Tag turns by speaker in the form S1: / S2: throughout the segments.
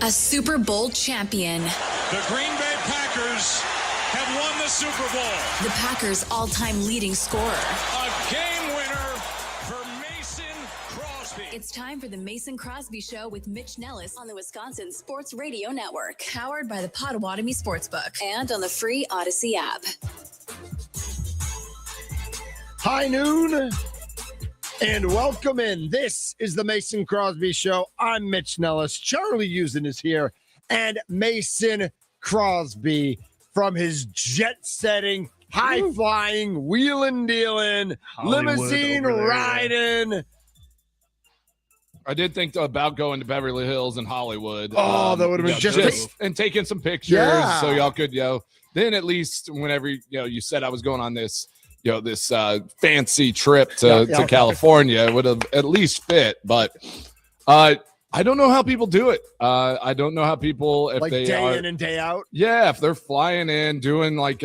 S1: A Super Bowl champion.
S2: The Green Bay Packers have won the Super Bowl.
S1: The Packers' all-time leading scorer.
S2: A game winner for Mason Crosby.
S1: It's time for the Mason Crosby Show with Mitch Nellis on the Wisconsin Sports Radio Network, powered by the Potawatomi Sportsbook and on the free Odyssey app.
S3: High noon and welcome in. This is the Mason Crosby Show. I'm Mitch Nellis. Charlie Usen is here, and Mason Crosby from his jet-setting, high-flying, wheelin'-dealin', limousine riding.
S4: I did think about going to Beverly Hills and Hollywood.
S3: Oh, that would have been just
S4: and taking some pictures so y'all could, then at least whenever, you said I was going on this, this fancy trip to California, it would have at least fit. But I don't know how people do it. I don't know how people, if
S3: like
S4: they
S3: day
S4: are,
S3: in and day out.
S4: Yeah, if they're flying in, doing like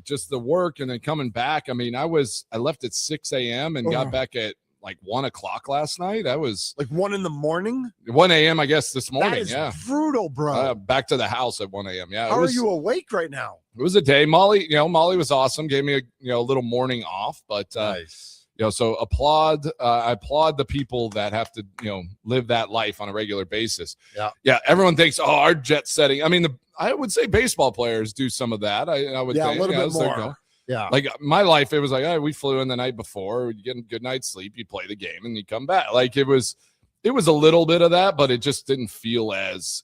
S4: just the work and then coming back. I mean, I left at 6 a.m. and got back at like 1 o'clock last night. I was
S3: like 1 in the morning,
S4: 1 a.m. I guess this morning.
S3: That is brutal, bro.
S4: Back to the house at 1 a.m. Yeah.
S3: How are you awake right now?
S4: It was a day. Molly was awesome. Gave me a little morning off, but
S3: nice.
S4: So I applaud the people that have to live that life on a regular basis. Yeah. Everyone thinks, our jet setting. I mean, I would say baseball players do some of that. I would think
S3: a little bit more. Yeah.
S4: Like my life, it was like, we flew in the night before, you get a good night's sleep, you play the game and you come back. Like it was a little bit of that, but it just didn't feel as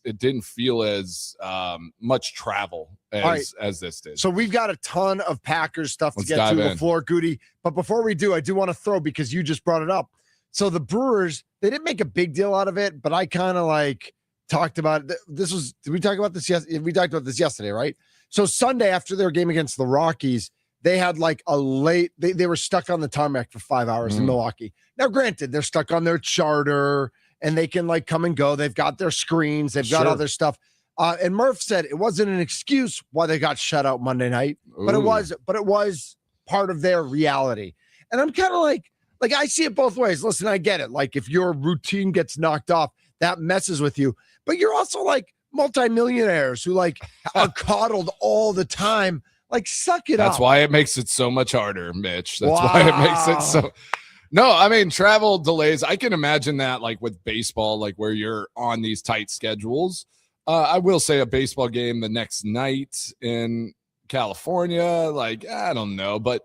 S4: much travel as this did.
S3: So we've got a ton of Packers stuff to get to before Goody. But before we do, I do want to throw, because you just brought it up. So the Brewers, they didn't make a big deal out of it, but I kind of like talked about it. Did we talk about this? Yes. We talked about this yesterday, right? So Sunday after their game against the Rockies, they had like a late, they were stuck on the tarmac for 5 hours in Milwaukee. Now, granted, they're stuck on their charter and they can like come and go. They've got their screens. They've got other stuff. And Murph said it wasn't an excuse why they got shut out Monday night, but it was part of their reality. And I'm kind of like I see it both ways. Listen, I get it. Like if your routine gets knocked off, that messes with you. But you're also like multimillionaires who like are coddled all the time. Like, suck it up.
S4: That's why it makes it so much harder, Mitch. That's why it makes it so. No, I mean, travel delays. I can imagine that, like with baseball, like where you're on these tight schedules. I will say a baseball game the next night in California, like, I don't know. But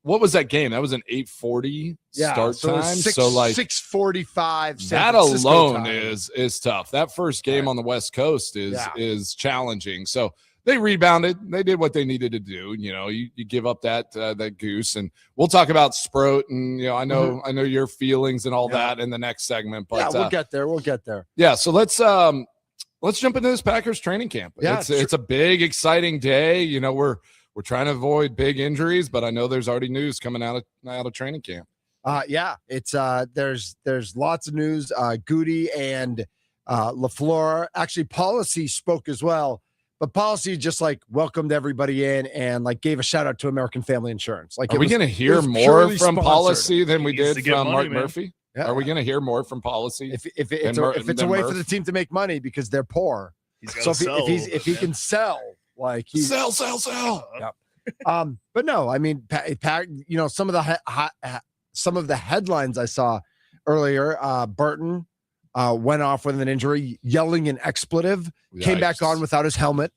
S4: what was that game? That was an 8:40 start time. So like
S3: 6:45.
S4: That alone is tough. That first game on the West Coast is challenging. So they rebounded. They did what they needed to do. You give up that goose, and we'll talk about Sproat, and I know your feelings and all that in the next segment. But
S3: we'll get there. We'll get there.
S4: Yeah. So let's jump into this Packers training camp. Yeah, it's a big, exciting day. We're trying to avoid big injuries, but I know there's already news coming out of training camp.
S3: It's there's lots of news. Goody and LaFleur, actually, Policy spoke as well. But Policy just like welcomed everybody in and like gave a shout out to American Family Insurance. Like,
S4: are we going to hear more from Policy than we did from Mark Murphy?
S3: Yeah.
S4: Are we going to hear more from Policy?
S3: If it's a way for the team to make money because they're poor, so if he can sell, like
S4: sell.
S3: Yeah. But no, I mean, some of the headlines I saw earlier. Burton went off with an injury, yelling an expletive, came back on without his helmet.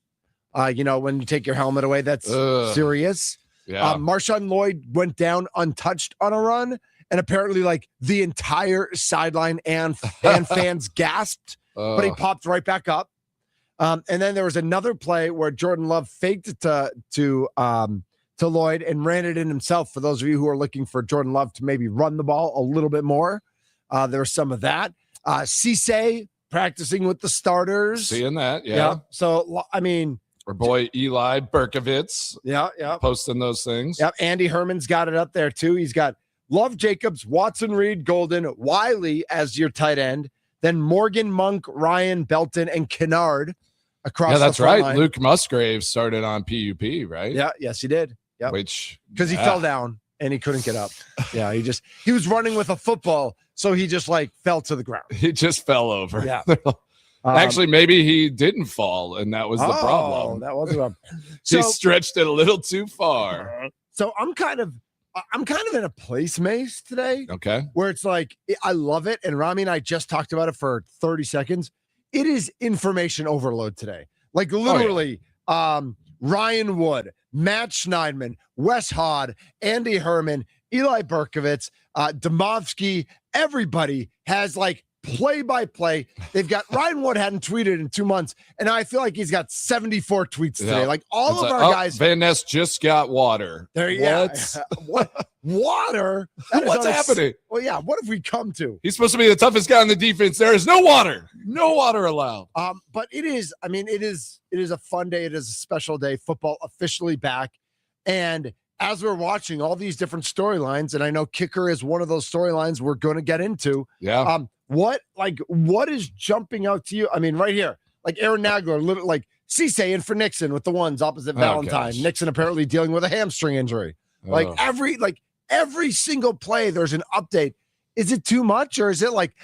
S3: When you take your helmet away, that's serious.
S4: Yeah.
S3: Marshawn Lloyd went down untouched on a run, and apparently like the entire sideline and fans gasped, but he popped right back up. And then there was another play where Jordan Love faked it to Lloyd and ran it in himself. For those of you who are looking for Jordan Love to maybe run the ball a little bit more, there was some of that. Cisse practicing with the starters.
S4: Seeing that, yeah.
S3: So, I mean,
S4: our boy Eli Berkovitz.
S3: Yeah.
S4: Posting those things.
S3: Yep. Andy Herman's got it up there too. He's got Love, Jacobs, Watson, Reed, Golden, Wiley as your tight end. Then Morgan, Monk, Ryan, Belton, and Kennard across.
S4: Yeah, that's
S3: the front
S4: right.
S3: line.
S4: Luke Musgrave started on PUP, right?
S3: Yeah. Yes, he did. Yeah.
S4: Which
S3: because he fell down. and he couldn't get up. Yeah, he was running with a football, so he just like fell to the ground.
S4: He just fell over.
S3: Yeah.
S4: Actually, maybe he didn't fall, and that was the problem.
S3: That was a problem.
S4: He stretched it a little too far.
S3: So I'm kind of in a place, Mace, today.
S4: Okay.
S3: Where it's like, I love it. And Rami and I just talked about it for 30 seconds. It is information overload today. Like literally, Ryan Wood, Matt Schneidman, Wes Hod, Andy Herman, Eli Berkovitz, Domovsky, everybody has like play-by-play. They've got Ryan Wood hadn't tweeted in 2 months, and I feel like he's got 74 tweets today. Like all of our guys.
S4: Van Ness just got water.
S3: There you go. What? Water?
S4: What's happening?
S3: Well, yeah. What have we come to?
S4: He's supposed to be the toughest guy on the defense. There is no water. No water allowed.
S3: But it is a fun day. It is a special day. Football officially back. And as we're watching all these different storylines, and I know kicker is one of those storylines we're going to get into.
S4: Yeah.
S3: What is jumping out to you? I mean, right here, like Aaron Nagler, like Cisse in for Nixon with the ones opposite Valentine.
S4: Gosh.
S3: Nixon apparently dealing with a hamstring injury. Like every single play, there's an update. Is it too much, or is it like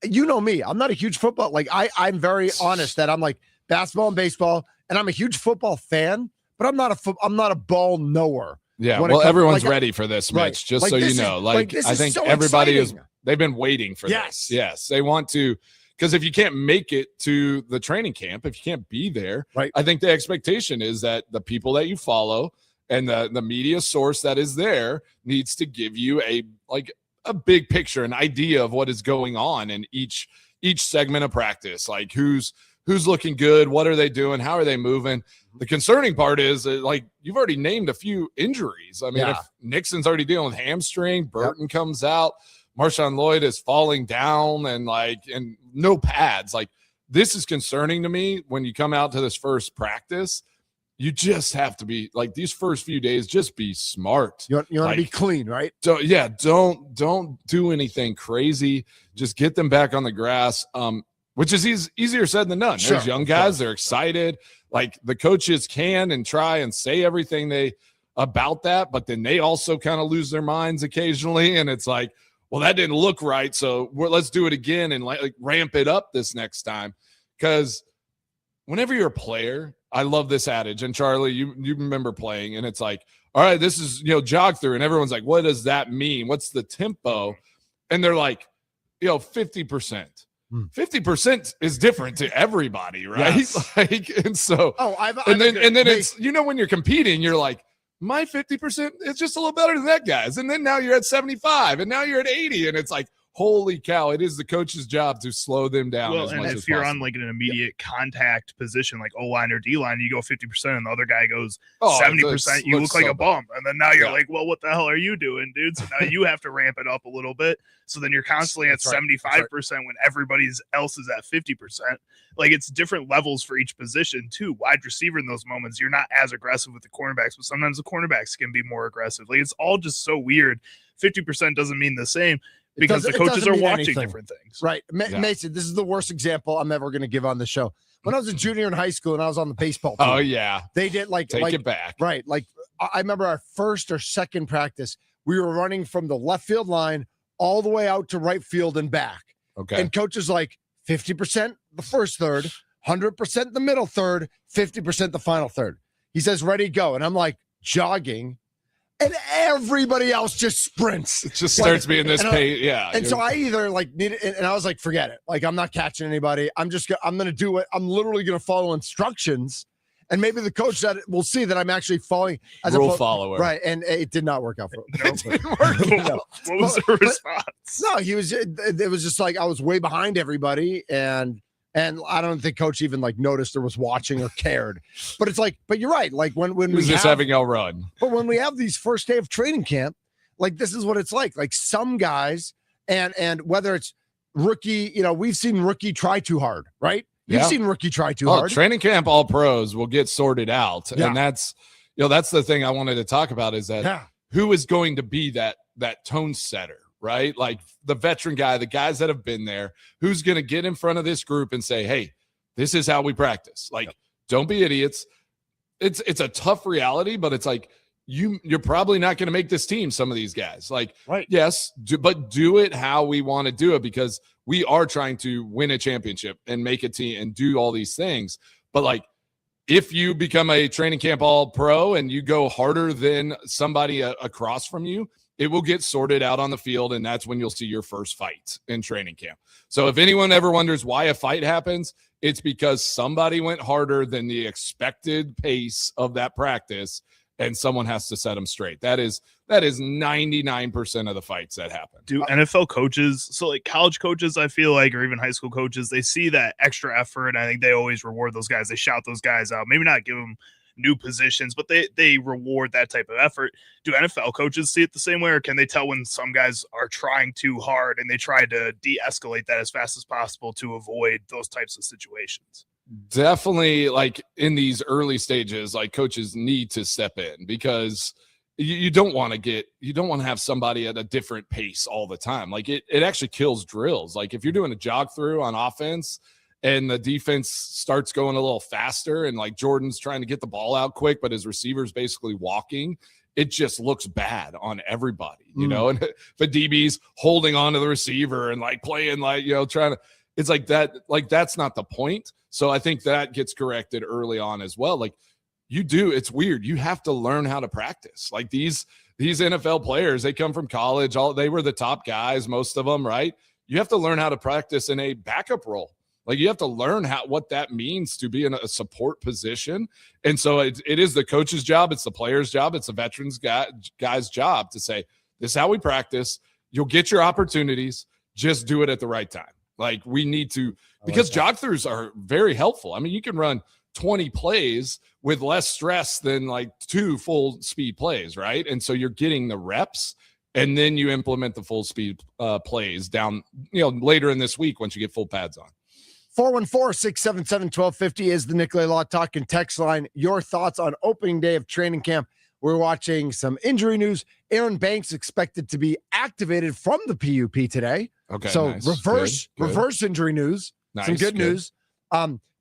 S3: you know me, I'm not a huge football. Like I'm very honest that I'm like basketball and baseball, and I'm a huge football fan, but I'm not a ball knower.
S4: Yeah, well, everyone's ready for this, Mitch.
S3: Right.
S4: Just so you know, I think
S3: so
S4: everybody
S3: exciting.
S4: They've been waiting for this. Yes, they want to, because if you can't make it to the training camp, if you can't be there,
S3: right.
S4: I think the expectation is that the people that you follow and the media source that is there needs to give you a big picture, an idea of what is going on in each segment of practice, like who's looking good, what are they doing, how are they moving. The concerning part is like you've already named a few injuries. I mean, if Nixon's already dealing with hamstring, Burton comes out, Marshawn Lloyd is falling down and no pads. Like this is concerning to me when you come out to this first practice. You just have to be like these first few days, just be smart.
S3: You want to be clean, right?
S4: Don't do anything crazy. Just get them back on the grass. Which is easier said than done.
S3: Sure,
S4: There's young guys, they're excited. Like the coaches can and try and say everything about that, but then they also kind of lose their minds occasionally. And it's like, well, that didn't look right. So let's do it again and like ramp it up this next time. Because whenever you're a player, I love this adage. And Charlie, you remember playing, and it's like, all right, this is, jog through. And everyone's like, what does that mean? What's the tempo? And they're like, 50%. 50% is different to everybody, right?
S3: Yes.
S4: And so, and then it's, when you're competing, you're like, my 50% is just a little better than that guy's. And then now you're at 75 and now you're at 80. And it's like, holy cow, it is the coach's job to slow them down.
S5: Well, and if you're on like an immediate contact position, like O-line or D-line, you go 50% and the other guy goes 70%, you look like a bum. And then now you're like, well, what the hell are you doing, dude? So now you have to ramp it up a little bit. So then you're constantly at 75% when everybody else is at 50%. Like it's different levels for each position too. Wide receiver in those moments, you're not as aggressive with the cornerbacks, but sometimes the cornerbacks can be more aggressive. Like it's all just so weird. 50% doesn't mean the same. Because the coaches are watching different things.
S3: Right. Mason, this is the worst example I'm ever going to give on the show. When I was a junior in high school and I was on the baseball team.
S4: Oh, yeah.
S3: They did
S4: Take it back.
S3: Right. Like I remember our first or second practice, we were running from the left field line all the way out to right field and back.
S4: Okay.
S3: And coach is like 50% the first third, 100% the middle third, 50% the final third. He says, ready, go. And I'm like jogging. And everybody else just sprints.
S4: It just starts being this pace. Yeah.
S3: And so I either need it, and I was like, forget it. Like, I'm not catching anybody. I'm going to do it. I'm literally going to follow instructions. And maybe the coach will see that I'm actually following as
S4: rule follower.
S3: Right. And it did not work out for him.
S5: It didn't work out. What was the response?
S3: No, it was just like I was way behind everybody. And I don't think coach even noticed or was watching or cared. But it's like, but you're right. Like when we
S4: just having a run.
S3: But when we have these first day of training camp, like this is what it's like. Like some guys, and whether it's rookie, we've seen rookie try too hard, right? You've seen rookie try too hard.
S4: Training camp, all pros will get sorted out. Yeah. And that's the thing I wanted to talk about is that who is going to be that tone setter? Right? Like the veteran guy, the guys that have been there, who's going to get in front of this group and say, hey, this is how we practice. Like, don't be idiots. It's a tough reality, but it's like you're probably not going to make this team, some of these guys. Like,
S3: right.
S4: Yes, but do it how we want to do it, because we are trying to win a championship and make a team and do all these things. But like, if you become a training camp all-pro and you go harder than somebody across from you, it will get sorted out on the field, and that's when you'll see your first fight in training camp. So if anyone ever wonders why a fight happens, it's because somebody went harder than the expected pace of that practice, and someone has to set them straight. That is 99% of the fights that happen.
S5: Do NFL coaches, so like college coaches, I feel like, or even high school coaches, they see that extra effort, and I think they always reward those guys. They shout those guys out. Maybe not give them new positions, but they reward that type of effort. Do NFL coaches see it the same way, or can they tell when some guys are trying too hard and they try to de-escalate that as fast as possible to avoid those types of situations?
S4: Definitely, like in these early stages, like coaches need to step in, because you don't want to have somebody at a different pace all the time. Like it actually kills drills. Like if you're doing a jog through on offense and the defense starts going a little faster, and like Jordan's trying to get the ball out quick, but his receiver's basically walking, it just looks bad on everybody, you know? And the DB's holding on to the receiver and like playing like, trying to, it's like that, like that's not the point. So I think that gets corrected early on as well. Like it's weird. You have to learn how to practice. Like these NFL players, they come from college, they were the top guys, most of them, right? You have to learn how to practice in a backup role. Like you have to learn what that means to be in a support position. And so it is the coach's job. It's the player's job. It's the veterans guy's job to say, this is how we practice. You'll get your opportunities. Just do it at the right time. Like we need to, because jog throughs are very helpful. I mean, you can run 20 plays with less stress than like 2 full speed plays, right? And so you're getting the reps, and then you implement the full speed plays down, later in this week once you get full pads on.
S3: 414-677-1250 is the Nicolay Law Talk and text line. Your thoughts on opening day of training camp. We're watching some injury news. Aaron Banks expected to be activated from the PUP today.
S4: Okay.
S3: So
S4: nice.
S3: reverse injury news.
S4: Nice.
S3: Some good news.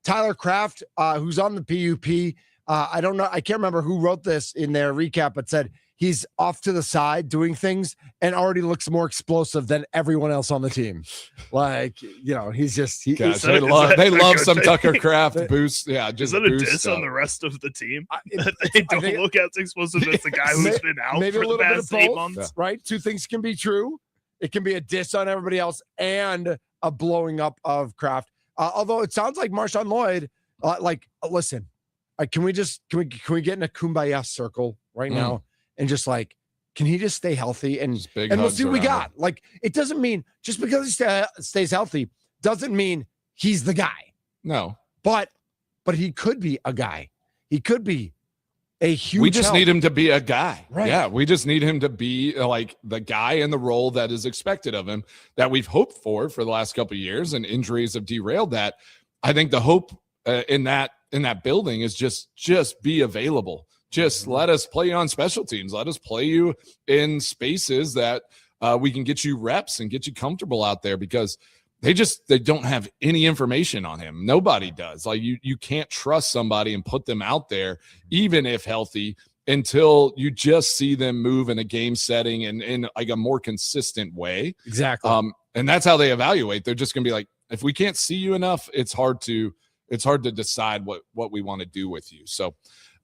S3: Tyler Kraft, who's on the PUP. I don't know. I can't remember who wrote this in their recap, but said he's off to the side doing things and already looks more explosive than everyone else on the team. Like, he's just
S4: they love some Tucker Kraft boost. Yeah, just
S5: is that a diss on the rest of the team? They don't look as explosive as the guy who's been out for the past 8 months.
S3: Yeah. Right? Two things can be true. It can be a diss on everybody else and a blowing up of Kraft. Although it sounds like Marshawn Lloyd, listen, can we get in a kumbaya circle right now and just like, can he just stay healthy and we'll see what we got? Like, it doesn't mean just because he stays healthy doesn't mean he's the guy.
S4: No,
S3: but he could be a guy. He could be a huge.
S4: We just
S3: help.
S4: need him to be a guy.
S3: Right.
S4: Yeah, we just need him to be like the guy in the role that is expected of him, that we've hoped for the last couple of years, and injuries have derailed that. I think the hope in that building is just be available. Just let us play you on special teams. Let us play you in spaces that we can get you reps and get you comfortable out there, because they don't have any information on him. Nobody does. Like you can't trust somebody and put them out there, even if healthy, until you just see them move in a game setting and in like a more consistent way.
S3: Exactly.
S4: And that's how they evaluate. They're just going to be like, if we can't see you enough, it's hard to decide what we want to do with you. So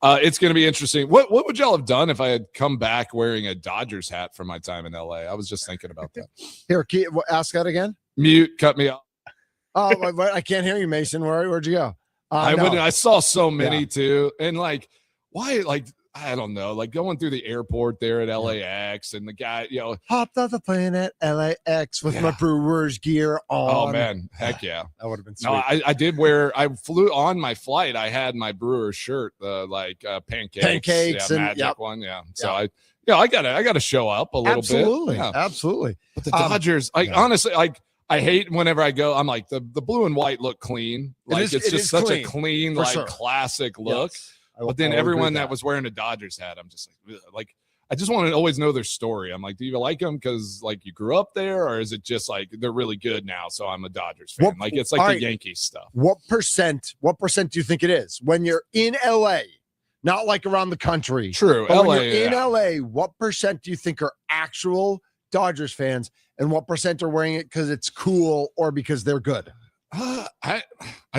S4: it's going to be interesting. What would y'all have done if I had come back wearing a Dodgers hat from my time in LA? I was just thinking about that.
S3: Here, ask that again.
S4: Mute, cut me off.
S3: Oh, I can't hear you, Mason. Where'd you go?
S4: I saw so many too. And like, why? Like, I don't know, like going through the airport there at LAX and the guy,
S3: hopped off the plane at LAX with my Brewers gear on.
S4: Oh man, heck yeah.
S3: That would have been sweet.
S4: No, I flew on my flight. I had my Brewers shirt, pancakes and magic one. Yeah. So I gotta show up a little bit. Yeah.
S3: Absolutely.
S4: But the Dodgers, honestly, I hate whenever I go, I'm like the blue and white look clean. Like it's just such a clean, like classic look. Yes. But then everyone that was wearing a Dodgers hat, I'm just like, I just want to always know their story. I'm like, do you like them because like you grew up there, or is it just like they're really good now, so I'm a Dodgers fan? It's like the Yankees stuff.
S3: What percent do you think it is when you're in LA? not like around the country.
S4: True.
S3: But
S4: LA,
S3: when you're in LA, what percent do you think are actual Dodgers fans, and what percent are wearing it because it's cool or because they're good?
S4: I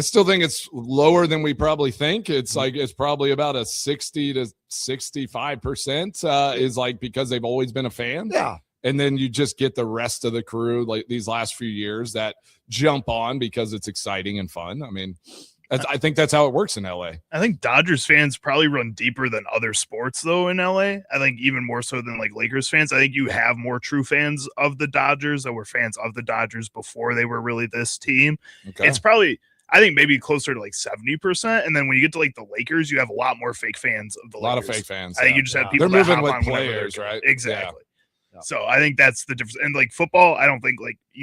S4: still think it's lower than we probably think. It's like it's probably about a 60 to 65% is like because they've always been a fan.
S3: Yeah.
S4: And then you just get the rest of the crew like these last few years that jump on because it's exciting and fun. I mean, I think that's how it works in LA.
S5: I think Dodgers fans probably run deeper than other sports, though, in LA. I think even more so than like Lakers fans. I think you have more true fans of the Dodgers that were fans of the Dodgers before they were really this team. Okay. It's probably, I think, maybe closer to like 70%. And then when you get to like the Lakers, you have a lot more fake fans of the Lakers.
S4: A lot of fake fans.
S5: I think you just have people
S4: they're
S5: that
S4: moving
S5: hop
S4: with
S5: on
S4: players, right?
S5: Exactly. Yeah. So I think that's the difference. And like football, I don't think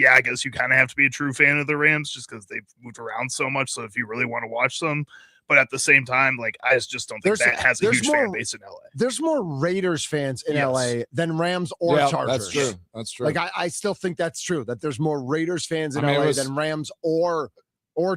S5: I guess you kind of have to be a true fan of the Rams just because they've moved around so much. So if you really want to watch them, but at the same time, I just don't think that has a huge fan base in LA.
S3: There's more Raiders fans in LA than Rams or Chargers.
S4: That's true. That's true.
S3: Like I still think that's true, that there's more Raiders fans in LA than Rams or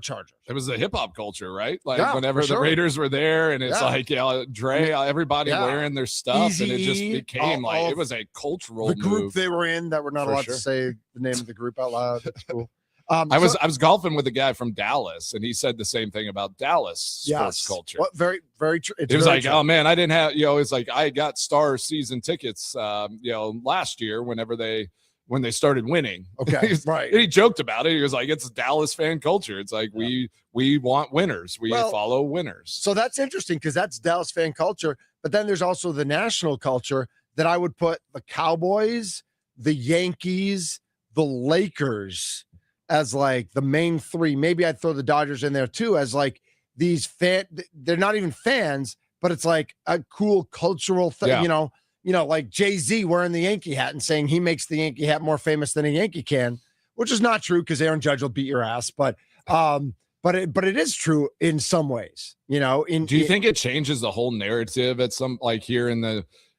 S3: Chargers.
S4: It was the hip hop culture, right? Like whenever the Raiders were there, and it's like Dre, everybody wearing their stuff,
S3: Easy
S4: and it just became it was a cultural
S3: group
S4: move.
S3: They were in that we're not allowed to say the name of the group out loud. That's cool.
S4: I was golfing with a guy from Dallas, and he said the same thing about Dallas sports culture.
S3: Well, very, very true.
S4: It was like, oh man, I didn't have, it's like I got Star season tickets, last year when they started winning.
S3: Okay, right.
S4: He joked about it. He was like, it's Dallas fan culture. It's like we want winners. We follow winners.
S3: So that's interesting because that's Dallas fan culture. But then there's also the national culture that I would put the Cowboys, the Yankees, the Lakers as like the main three. Maybe I'd throw the Dodgers in there too as like these they're not even fans, but it's like a cool cultural thing, like Jay-Z wearing the Yankee hat and saying he makes the Yankee hat more famous than a Yankee can, which is not true because Aaron Judge will beat your ass. But it is true in some ways, Do
S4: you think it changes the whole narrative at some here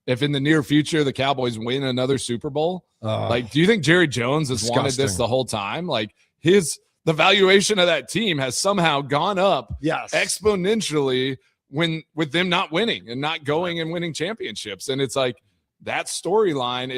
S4: if in the near future the Cowboys win another Super Bowl? Do you think Jerry Jones has wanted this the whole time? Like the valuation of that team has somehow gone up exponentially with them not winning and not going and winning championships. And it's like that storyline,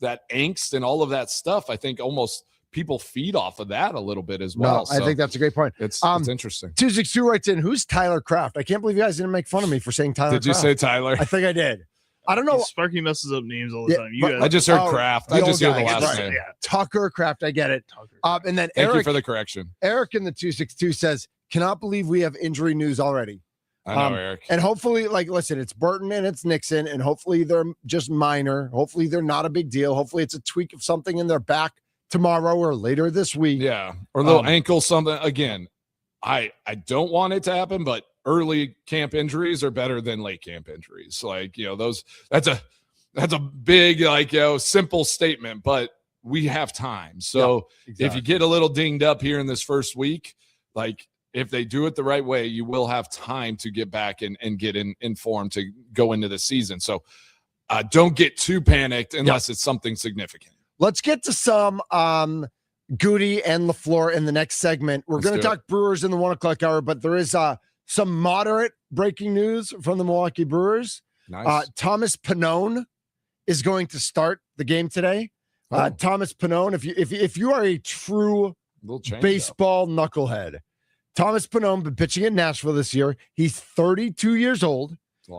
S4: that angst and all of that stuff, I think almost people feed off of that a little bit as well.
S3: No, I think that's a great point.
S4: It's interesting.
S3: 262 writes in, who's Tyler Kraft? I can't believe you guys didn't make fun of me for saying Tyler Kraft.
S4: Did you say Tyler?
S3: I think I did. I don't know.
S5: Sparky messes up names all the time.
S4: I just heard Kraft. I just hear the last name.
S3: Yeah. Tucker Kraft. I get it. And then
S4: Thank you for the correction.
S3: Eric in the 262 says, cannot believe we have injury news already.
S4: I know, Eric.
S3: And hopefully, listen, it's Burton and it's Nixon, and hopefully they're just minor. Hopefully they're not a big deal. Hopefully it's a tweak of something in their back tomorrow or later this week. Yeah.
S4: Or a little ankle, something. Again, I don't want it to happen, but early camp injuries are better than late camp injuries. That's a big, simple statement, but we have time. So if you get a little dinged up here in this first week, if they do it the right way, you will have time to get back and get in form to go into the season. So don't get too panicked unless it's something significant.
S3: Let's get to some Goody and LaFleur in the next segment. We're going to talk Brewers in the 1 o'clock hour, but there is some moderate breaking news from the Milwaukee Brewers.
S4: Nice.
S3: Thomas Pannone is going to start the game today. Thomas Pannone, if you are a true baseball knucklehead, Thomas Pannone been pitching in Nashville this year. He's 32 years old.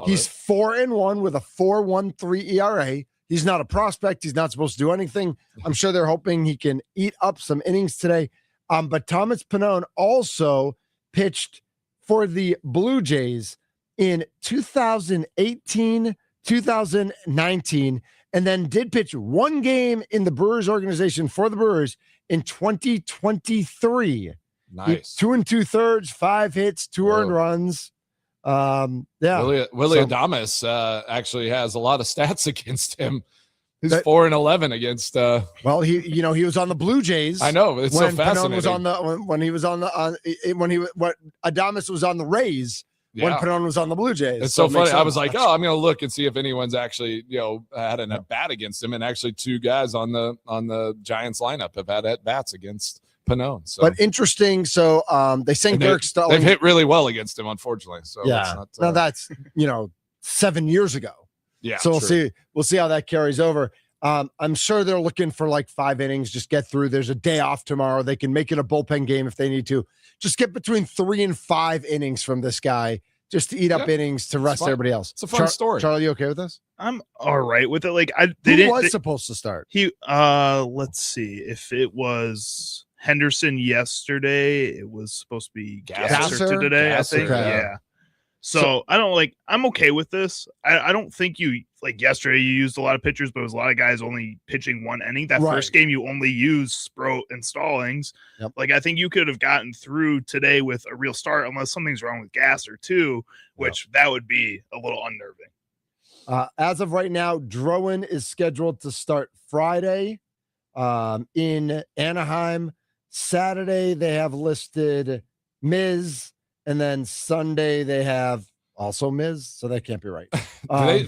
S3: He's 4-1 with a 4.13 ERA. He's not a prospect. He's not supposed to do anything. I'm sure they're hoping he can eat up some innings today. But Thomas Pannone also pitched for the Blue Jays in 2018, 2019, and then did pitch one game in the Brewers organization for the Brewers in 2023.
S4: Nice.
S3: 2 2/3, 5 hits, 2 earned runs.
S4: Willie Adames actually has a lot of stats against him. He's 4-11 against.
S3: Well, he was on the Blue Jays.
S4: I know, it's so fascinating.
S3: Adames was on the Rays when Pannone was on the Blue Jays.
S4: It's so funny. I was like, I'm going to look and see if anyone's actually had an at bat against him, and actually 2 guys on the Giants lineup have had at bats against Pannone. So.
S3: But interesting. So they sent Derek Stallings.
S4: They've hit really well against him, unfortunately. So
S3: yeah.
S4: not,
S3: now that's 7 years ago.
S4: Yeah.
S3: So we'll see how that carries over. I'm sure they're looking for like 5 innings. Just get through. There's a day off tomorrow. They can make it a bullpen game if they need to. Just get between 3 and 5 innings from this guy, just to eat up innings to rest everybody else.
S4: It's a fun story.
S3: Charlie, you okay with this?
S5: I'm all right with it. Like
S3: Who was supposed to start?
S5: Let's see. If it was Henderson yesterday, it was supposed to be Gasser today. I think.
S3: Okay.
S5: Yeah. So I'm okay with this. I don't think yesterday you used a lot of pitchers, but it was a lot of guys only pitching 1 inning. That first game you only used Sproat and Stallings.
S3: Yep.
S5: Like I think you could have gotten through today with a real start unless something's wrong with Gasser too, which that would be a little unnerving.
S3: As of right now, Drowan is scheduled to start Friday in Anaheim. Saturday they have listed Miz. And then Sunday they have also Miz, so that can't be right.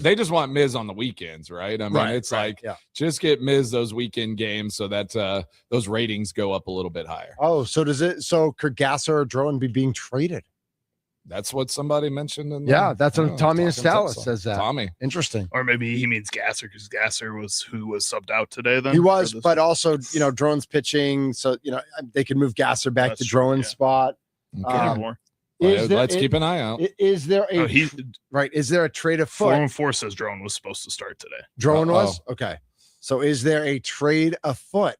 S4: They just want Miz on the weekends, right? I mean, just get Miz those weekend games so that those ratings go up a little bit higher.
S3: Oh, so could Gasser or Drowan be being traded?
S4: That's what somebody mentioned.
S3: That's what Tommy Estalis says that.
S4: Tommy.
S3: Interesting.
S5: Or maybe he means Gasser because Gasser was who was subbed out today then.
S3: He was, but also, Drowan's pitching, so, they can move Gasser back to Drowan's spot.
S5: Okay.
S4: Let's keep an eye out.
S3: Is there is there a trade afoot?
S5: 4-4 says Drowan was supposed to start today.
S3: Drowan was? Okay. So is there a trade afoot?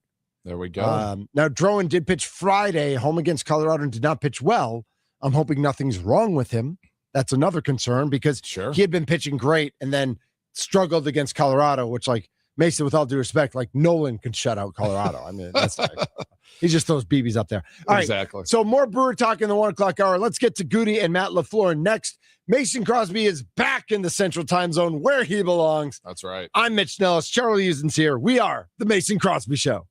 S4: There we go.
S3: Now, Drowan did pitch Friday, home against Colorado, and did not pitch well. I'm hoping nothing's wrong with him. That's another concern because he had been pitching great and then struggled against Colorado, which, Mason, with all due respect, Nolan can shut out Colorado. I mean, that's he just throws BBs up there. All
S4: exactly.
S3: Right, so more Brewer talk in the 1 o'clock hour. Let's get to Goody and Matt LaFleur next. Mason Crosby is back in the Central Time Zone where he belongs.
S4: That's right.
S3: I'm Mitch Nellis. Charlie Usen's here. We are the Mason Crosby Show.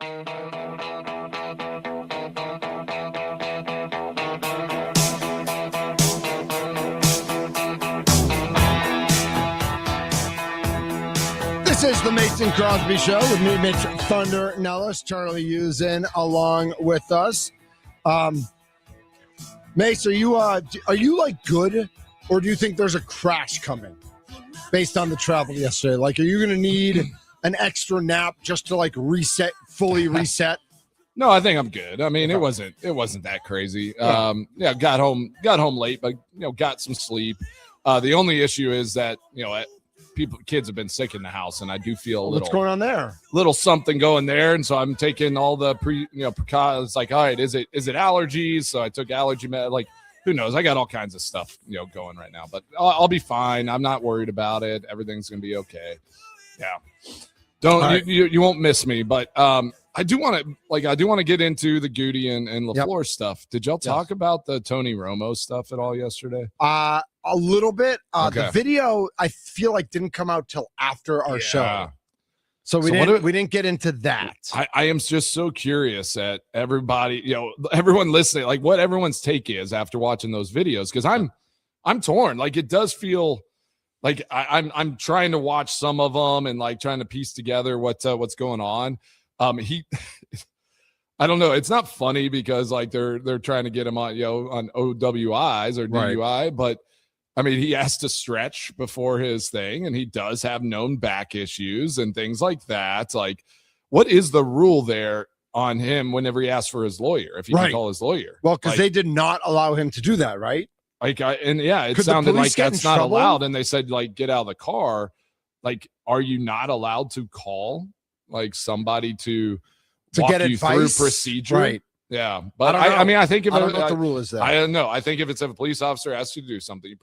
S3: This is the Mason Crosby Show with me, Mitch Thunder Nellis, Charlie Usen along with us. Mace, are you like good, or do you think there's a crash coming based on the travel yesterday? Like, are you going to need an extra nap just to like fully reset?
S4: No, I think I'm good. I mean, it wasn't that crazy. Yeah, got home late, but got some sleep. The only issue is that kids have been sick in the house, and I do feel a little.
S3: What's going on there?
S4: Little something going there, and so I'm taking all the precautions. Like, all right, is it allergies? So I took allergy med. Like, who knows? I got all kinds of stuff going right now, but I'll be fine. I'm not worried about it. Everything's gonna be okay. Yeah, you won't miss me, but I do want to get into the Goody and LaFleur stuff. Did y'all talk about the Tony Romo stuff at all yesterday?
S3: A little bit.
S4: Okay.
S3: The video I feel like didn't come out till after our show, so we didn't get into that.
S4: I am just so curious at everybody, everyone listening, like what everyone's take is after watching those videos, because I'm torn. Like, it does feel like I'm trying to watch some of them and like trying to piece together what's going on. I don't know. It's not funny because like they're trying to get him on on OWIs or DUI, right. But I mean, he has to stretch before his thing, and he does have known back issues and things like that. Like, what is the rule there on him whenever he asks for his lawyer, if he can call his lawyer?
S3: Well, because they did not allow him to do that, right?
S4: It sounded like that's not allowed. And they said, like, get out of the car. Like, are you not allowed to call like somebody to walk
S3: get
S4: you
S3: advice?
S4: Through procedure?
S3: Right.
S4: Yeah, but I mean, I think if
S3: I don't know what the rule is there.
S4: I don't know. I think if it's a police officer asks you to do something, you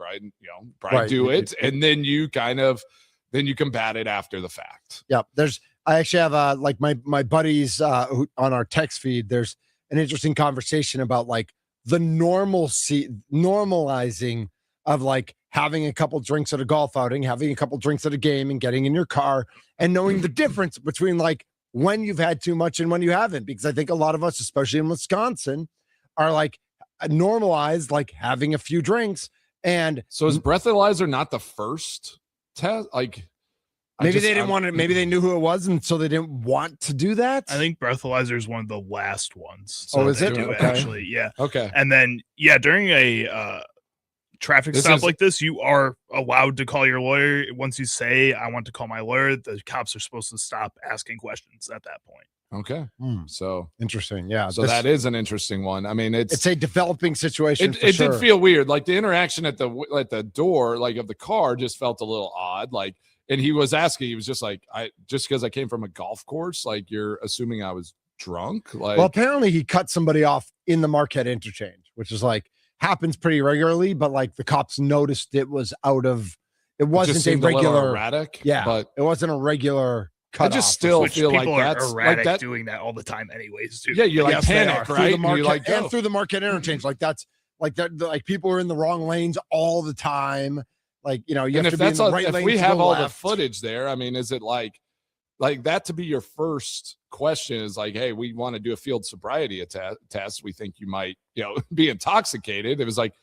S4: probably do it, and then you combat it after the fact.
S3: Yeah, I actually have like my buddies on our text feed. There's an interesting conversation about like the normalizing of like having a couple drinks at a golf outing, having a couple drinks at a game, and getting in your car and knowing the difference between like when you've had too much and when you haven't, because I think a lot of us, especially in Wisconsin, are like normalized, like having a few drinks. And
S4: so is breathalyzer not the first test? Like,
S3: maybe they didn't want to, maybe they knew who it was, and so they didn't want to do that.
S5: I think breathalyzer is one of the last ones.
S3: So is it?
S5: Okay. Actually, yeah.
S4: Okay.
S5: And then, during a traffic stop like this, you are allowed to call your lawyer. Once you say, I want to call my lawyer, the cops are supposed to stop asking questions at that point.
S4: Okay. So
S3: interesting. Yeah.
S4: So that is an interesting one. I mean, it's
S3: a developing situation.
S4: It did feel weird. Like the interaction at the door, like of the car, just felt a little odd. Like, and he was just like, just because I came from a golf course, like you're assuming I was drunk. Like,
S3: well, apparently he cut somebody off in the Marquette interchange, which is like happens pretty regularly, but like the cops noticed it wasn't a regular
S4: erratic.
S3: Yeah, but it wasn't a regular cut.
S4: I just still feel like
S5: that's erratic,
S4: like
S5: doing that all the time anyways too.
S4: Yeah, you like panic, right?
S3: And through the Marquette interchange, like that's like that. Like people are in the wrong lanes all the time. Like, you have to be in the right lane.
S4: If we have all the footage there, I mean, is it like that to be your first question is like, hey, we want to do a field sobriety test. We think you might, be intoxicated. It was like,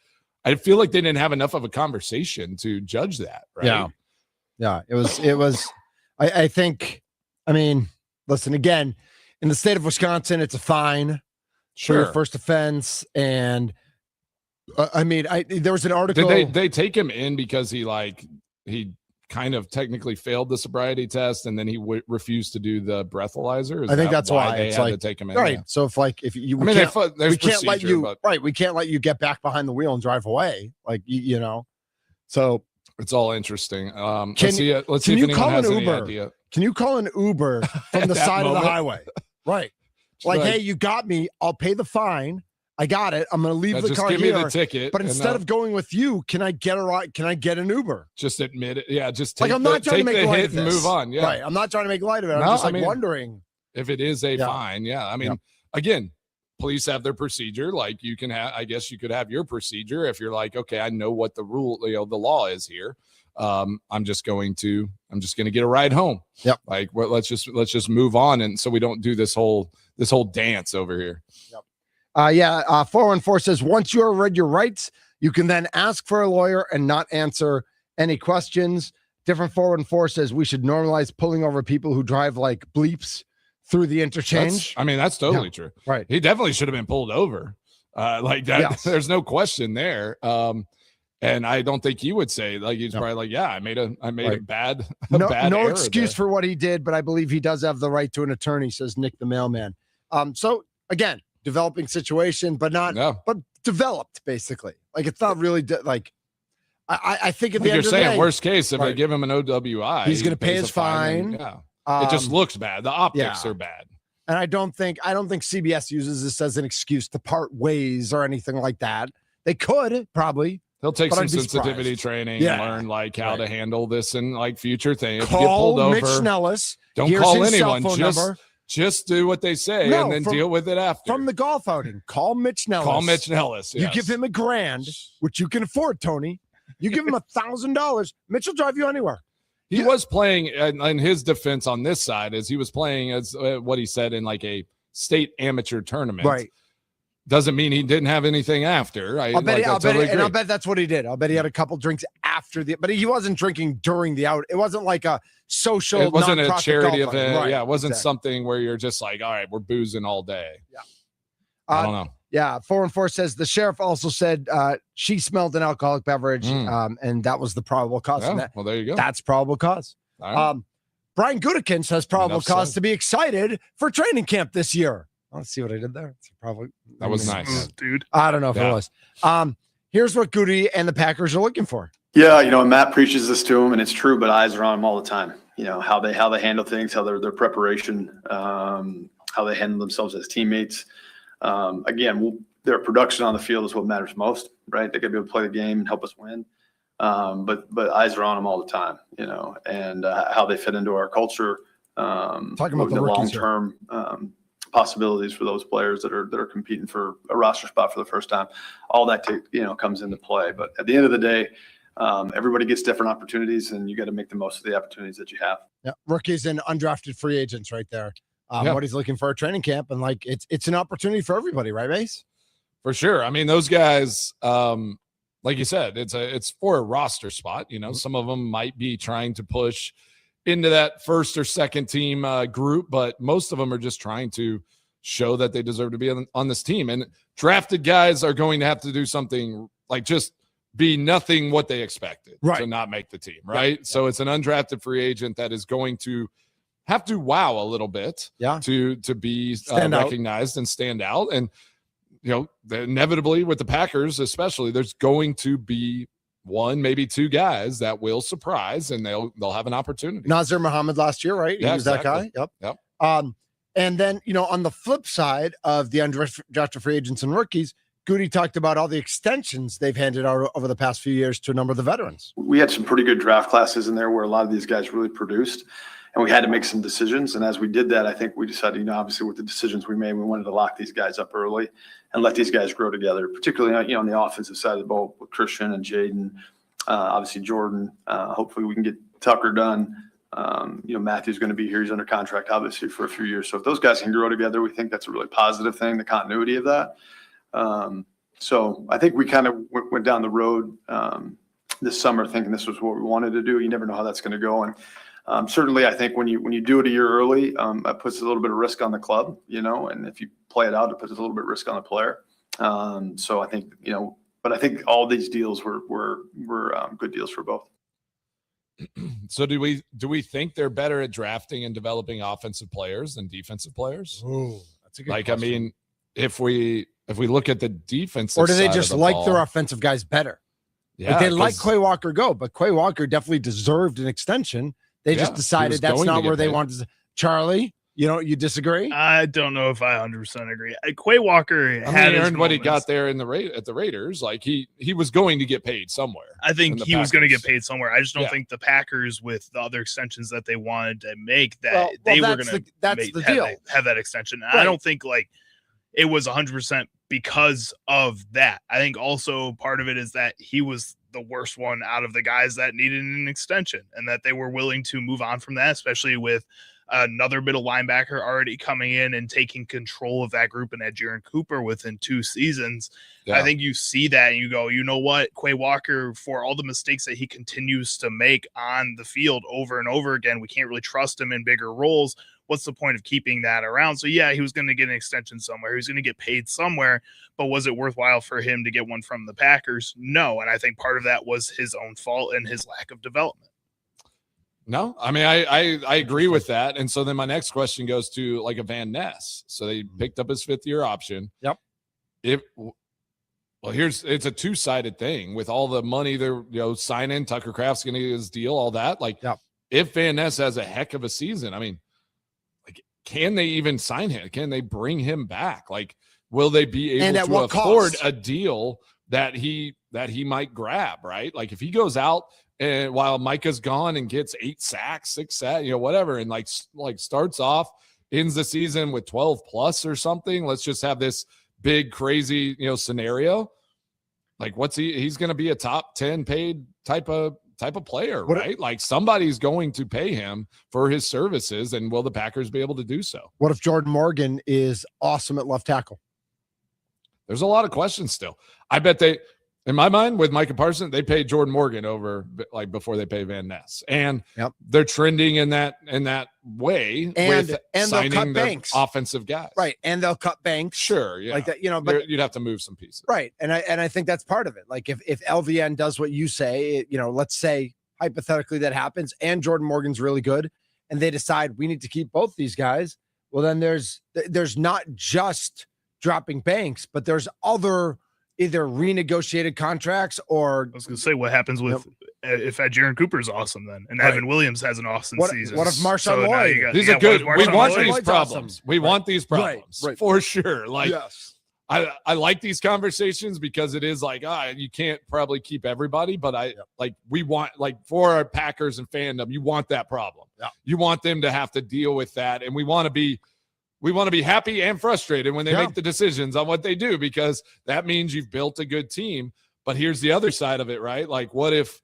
S4: I feel like they didn't have enough of a conversation to judge that. Right.
S3: Yeah. It was, I think, I mean, listen, again, in the state of Wisconsin, it's a fine for your first offense. And I mean, there was an article.
S4: Did they take him in because he kind of technically failed the sobriety test, and then he refused to do the breathalyzer?
S3: I think that's why
S4: they had to take him in.
S3: Right.
S4: Yeah.
S3: So if you, we can't let you, right. We can't let you get back behind the wheel and drive away. Like, so
S4: it's all interesting. Let's see if anyone has any idea.
S3: Can you call an Uber from the side of the highway? Right. Like, hey, you got me. I'll pay the fine. I got it. I'm going to leave the car here.
S4: Just give me the ticket.
S3: But instead of going with you, can I get a ride? Can I get an Uber?
S4: Just admit it. Yeah, just
S3: take I'm not trying to make light of this.
S4: And move on. Yeah.
S3: Right. I'm not trying to make light of it. I'm just wondering
S4: if it is a fine. Yeah. I mean, again, police have their procedure. Like I guess you could have your procedure if you're like, okay, I know what the rule, the law is here. I'm just going to get a ride home.
S3: Yep.
S4: Like, let's just move on, and so we don't do this whole dance over here.
S3: Yep. 414 says once you are read your rights, you can then ask for a lawyer and not answer any questions. Different 414 says we should normalize pulling over people who drive like bleeps through the interchange.
S4: That's totally true.
S3: Right.
S4: He definitely should have been pulled over. Like that.
S3: Yes.
S4: There's no question there. And I don't think he would say, like, he's probably like, yeah, I made a bad
S3: excuse for what he did, but I believe he does have the right to an attorney, says Nick the mailman. So again, developing situation, but developed basically. Like, it's not really I think at the end of the day,
S4: worst case, if they give him an OWI,
S3: he's going to pay his fine.
S4: It just looks bad. The optics are bad.
S3: And I don't think CBS uses this as an excuse to part ways or anything like that. They could probably.
S4: He'll take some sensitivity training and learn like how to handle this and like future things. If you get pulled over,
S3: Mitch Nellis.
S4: Don't call anyone. Just do what they say and then deal with it after.
S3: From the golf outing, call Mitch Nellis.
S4: Yes.
S3: You give him $1,000, which you can afford, Tony. You give him $1,000. Mitch will drive you anywhere.
S4: He was playing, in his defense on this side, is he was playing as what he said in like a state amateur tournament.
S3: Right.
S4: Doesn't mean he didn't have anything after.
S3: I'll bet that's what he did. I'll bet he had a couple drinks after but he wasn't drinking during the out. It wasn't like a social.
S4: It wasn't a charity event.
S3: Right.
S4: Yeah, it wasn't something where you're just like, all right, we're boozing all day.
S3: Yeah.
S4: I don't know.
S3: Yeah, 414 says the sheriff also said she smelled an alcoholic beverage, and that was the probable cause.
S4: Yeah, well, there you go.
S3: That's probable cause.
S4: Right.
S3: Brian Gutekunst has probable cause to be excited for training camp this year. Let's see what I did there.
S4: That was nice,
S5: dude.
S3: I don't know if it was. Here's what Goody and the Packers are looking for.
S6: Yeah, and Matt preaches this to him, and it's true. But eyes are on him all the time. How they handle things, how their preparation, how they handle themselves as teammates. Again, their production on the field is what matters most, right? They got to be able to play the game and help us win. But eyes are on them all the time, and how they fit into our culture.
S3: Talking about the
S6: long-term possibilities for those players that are competing for a roster spot for the first time. All that comes into play. But at the end of the day, everybody gets different opportunities, and you got to make the most of the opportunities that you have.
S3: Yeah, rookies and undrafted free agents right there. What he's looking for a training camp, and like it's an opportunity for everybody, right, Mace?
S4: For sure. I mean, those guys, like you said, it's for a roster spot. Some of them might be trying to push into that first or second team group, but most of them are just trying to show that they deserve to be on this team. And drafted guys are going to have to do something like just be nothing what they expected to not make the team, right? Yeah. So it's an undrafted free agent that is going to have to wow a little bit to be recognized and stand out. And inevitably with the Packers especially, there's going to be one, maybe two guys that will surprise, and they'll have an opportunity.
S3: Nazir Muhammad last year, right? He was exactly that guy. Yep. And then on the flip side of the undrafted free agents and rookies, Goody talked about all the extensions they've handed out over the past few years to a number of the veterans.
S6: We had some pretty good draft classes in there where a lot of these guys really produced, and we had to make some decisions. And as we did that, I think we decided, obviously with the decisions we made, we wanted to lock these guys up early and let these guys grow together, particularly, on the offensive side of the ball with Christian and Jaden, obviously Jordan. Hopefully we can get Tucker done. Matthew's going to be here. He's under contract, obviously, for a few years. So if those guys can grow together, we think that's a really positive thing, the continuity of that. So I think we kind of went down the road this summer thinking this was what we wanted to do. You never know how that's going to go. And certainly I think when you do it a year early, that puts a little bit of risk on the club, and if you play it out, it puts a little bit of risk on the player. So I think, but I think all these deals were good deals for both.
S4: So do we think they're better at drafting and developing offensive players than defensive players?
S3: Oh, that's a good question.
S4: I mean, if we look at the defense,
S3: or do they just like their offensive guys better?
S4: Yeah,
S3: they let Quay Walker go, but Quay Walker definitely deserved an extension. They just decided that's not where they wanted to. Charlie, you disagree?
S5: I don't know if I 100% agree. Quay Walker had
S4: earned what he got there at the Raiders. Like he was going to get paid somewhere.
S5: I think he was going to get paid somewhere. I just don't think the Packers, with the other extensions that they wanted to make, that they were going to have that extension. Right. I don't think it was 100% because of that. I think also part of it is that he was the worst one out of the guys that needed an extension, and that they were willing to move on from that, especially with another middle linebacker already coming in and taking control of that group and Jaron Cooper within 2 seasons. Yeah. I think you see that and you go, you know what, Quay Walker, for all the mistakes that he continues to make on the field over and over again, we can't really trust him in bigger roles. What's the point of keeping that around? So yeah, he was going to get an extension somewhere. He was going to get paid somewhere, but was it worthwhile for him to get one from the Packers? No. And I think part of that was his own fault and his lack of development.
S4: No, I mean, I agree with that. And so then my next question goes to like a Van Ness. So they picked up his 5th-year option.
S3: Yep.
S4: It's a two-sided thing with all the money they're, signing. Tucker Kraft's going to get his deal, all that. Like, yep. If Van Ness has a heck of a season, I mean, like, can they even sign him? Can they bring him back? Like, will they be able to afford a deal that he might grab? Right? Like, if he goes out and while Micah's gone and gets 8 sacks, 6 sacks, whatever, and like starts off, ends the season with 12 plus or something. Let's just have this big, crazy, scenario. Like, he's going to be a top 10 paid type of player, right? Like, somebody's going to pay him for his services, and will the Packers be able to do so?
S3: What if Jordan Morgan is awesome at left tackle?
S4: There's a lot of questions still. I bet in my mind, with Micah Parsons, they paid Jordan Morgan over like before they pay Van Ness, and they're trending in that way. And signing
S3: they'll cut Banks,
S4: offensive guys,
S3: right? And they'll cut Banks,
S4: sure, yeah,
S3: like that, But
S4: you'd have to move some pieces,
S3: right? And I think that's part of it. Like if LVN does what you say, let's say hypothetically that happens, and Jordan Morgan's really good, and they decide we need to keep both these guys. Well, then there's not just dropping Banks, but there's other either renegotiated contracts or
S5: I was going to say what happens with if Jaron Cooper is awesome then and Evan Williams has an awesome season.
S3: What if Marshawn Lloyd?
S4: These are good. We want these problems. Awesome. We want these problems for sure. Like, yes. I like these conversations because it is like, you can't probably keep everybody, but we want, like, for our Packers and fandom, you want that problem. Yeah. You want them to have to deal with that. And we want to be happy and frustrated when they make the decisions on what they do, because that means you've built a good team. But here's the other side of it, right? Like, what if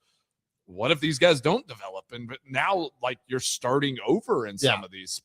S4: these guys don't develop, and now like you're starting over in some of these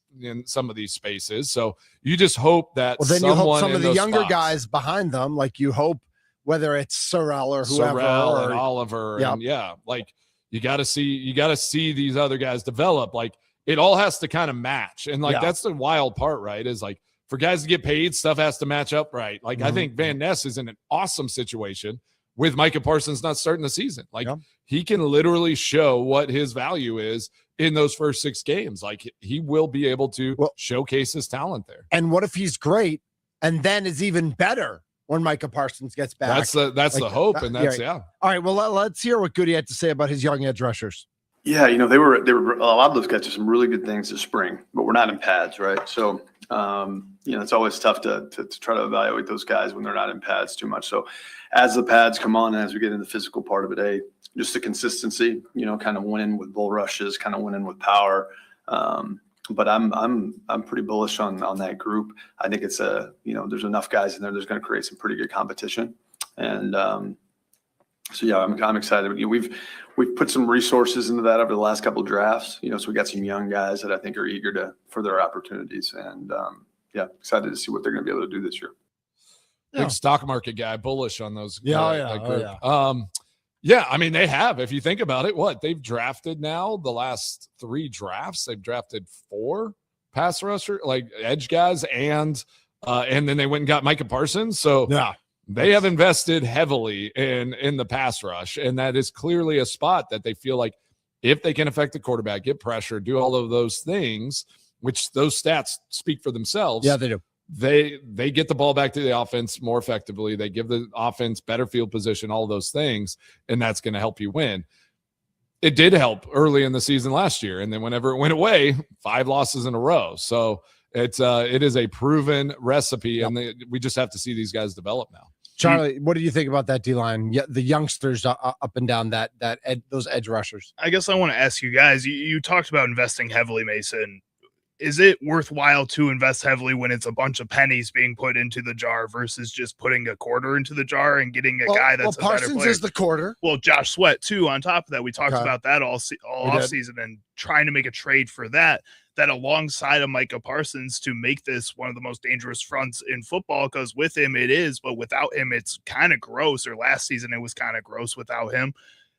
S4: spaces? So you just hope that
S3: you hope some of the younger guys behind them, like you hope, whether it's Sorrell or whoever,
S4: and Oliver, and like you got to see these other guys develop. Like, it all has to kind of match. And like, that's the wild part, right? Is like, for guys to get paid, stuff has to match up, right? Like, I think Van Ness is in an awesome situation with Micah Parsons not starting the season. Like, he can literally show what his value is in those first 6 games. Like, he will be able to showcase his talent there.
S3: And what if he's great and then is even better when Micah Parsons gets back?
S4: That's the hope. And that's,
S3: All right. Well, let's hear what Goody had to say about his young edge rushers.
S6: Yeah, they were a lot of those guys did some really good things this spring, but we're not in pads, right? So, it's always tough to try to evaluate those guys when they're not in pads too much. So, as the pads come on and as we get into the physical part of it, just the consistency, kind of winning with bull rushes, kind of winning with power. But I'm pretty bullish on that group. I think it's there's enough guys in there that's going to create some pretty good competition, and so yeah, I'm excited. We've put some resources into that over the last couple of drafts. So we got some young guys that I think are eager for their opportunities, and excited to see what they're going to be able to do this year.
S4: Big stock market guy, bullish on those.
S3: Yeah.
S4: I mean, they have. If you think about it, they've drafted now the last 3 drafts. They've drafted 4 pass rusher, like edge guys, and then they went and got Micah Parsons. So they have invested heavily in the pass rush, and that is clearly a spot that they feel like if they can affect the quarterback, get pressure, do all of those things, which those stats speak for themselves.
S3: Yeah, they do.
S4: They get the ball back to the offense more effectively. They give the offense better field position, all those things, and that's going to help you win. It did help early in the season last year, and then whenever it went away, 5 losses in a row. So it is a proven recipe, and we just have to see these guys develop now.
S3: Charlie, what do you think about that D-line? The youngsters up and down those edge rushers.
S5: I guess I want to ask you guys, you talked about investing heavily, Mason. is it worthwhile to invest heavily when it's a bunch of pennies being put into the jar versus just putting a quarter into the jar and getting a guy that's a better player?
S3: Is the quarter.
S5: Well, Josh Sweat too. On top of that, we talked about that all off season and trying to make a trade for that alongside of Micah Parsons to make this one of the most dangerous fronts in football. Because with him it is, but without him it's kind of gross. Or last season it was kind of gross without him.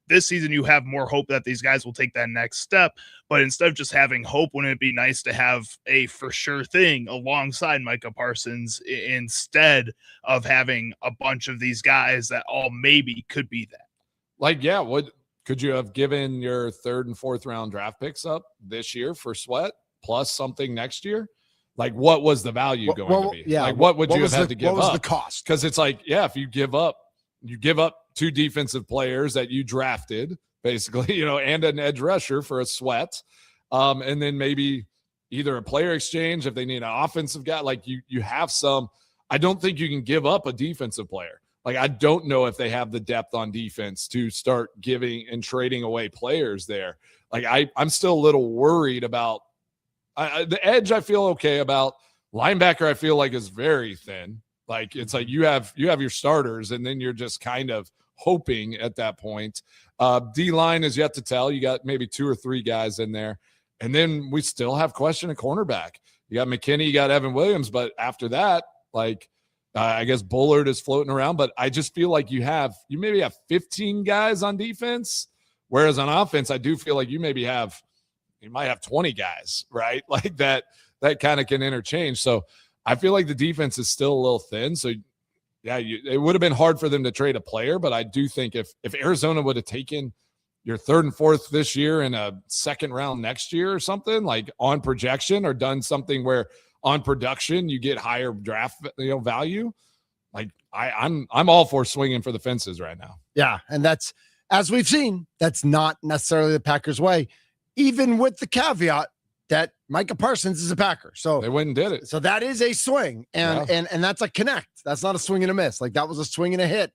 S5: This season, you have more hope that these guys will take that next step. But instead of just having hope, wouldn't it be nice to have a for sure thing alongside Micah Parsons instead of having a bunch of these guys that all maybe could be that?
S4: Like, yeah, what could you have given your 3rd and 4th round draft picks up this year for Sweat plus something next year? Like, what was the value going to be?
S3: Yeah,
S4: like, what would you have had to give up?
S3: What was the cost?
S4: Because it's like, yeah, if you give up 2 defensive players that you drafted, basically, and an edge rusher for a Sweat. And then maybe either a player exchange if they need an offensive guy. Like you have some. I don't think you can give up a defensive player. Like, I don't know if they have the depth on defense to start giving and trading away players there. Like, I'm still a little worried about the edge. I feel okay about. Linebacker, I feel like is very thin. Like, it's like you have your starters, and then you're just kind of hoping at that point. D-line is yet to tell. You got maybe 2 or 3 guys in there. And then we still have question at cornerback. You got McKinney, you got Evan Williams, but after that, like, I guess Bullard is floating around, but I just feel like you maybe have 15 guys on defense, whereas on offense, I do feel like you might have 20 guys, right? Like that kind of can interchange. So I feel like the defense is still a little thin. So yeah, it would have been hard for them to trade a player, but I do think if Arizona would have taken your 3rd and 4th this year and a 2nd round next year or something, like on projection, or done something where on production you get higher draft value, like I'm all for swinging for the fences right now.
S3: Yeah, and that's, as we've seen, that's not necessarily the Packers' way, even with the caveat that Micah Parsons is a Packer. So
S4: they went and did it.
S3: So that is a swing, and that's a connect. That's not a swing and a miss. Like, that was a swing and a hit.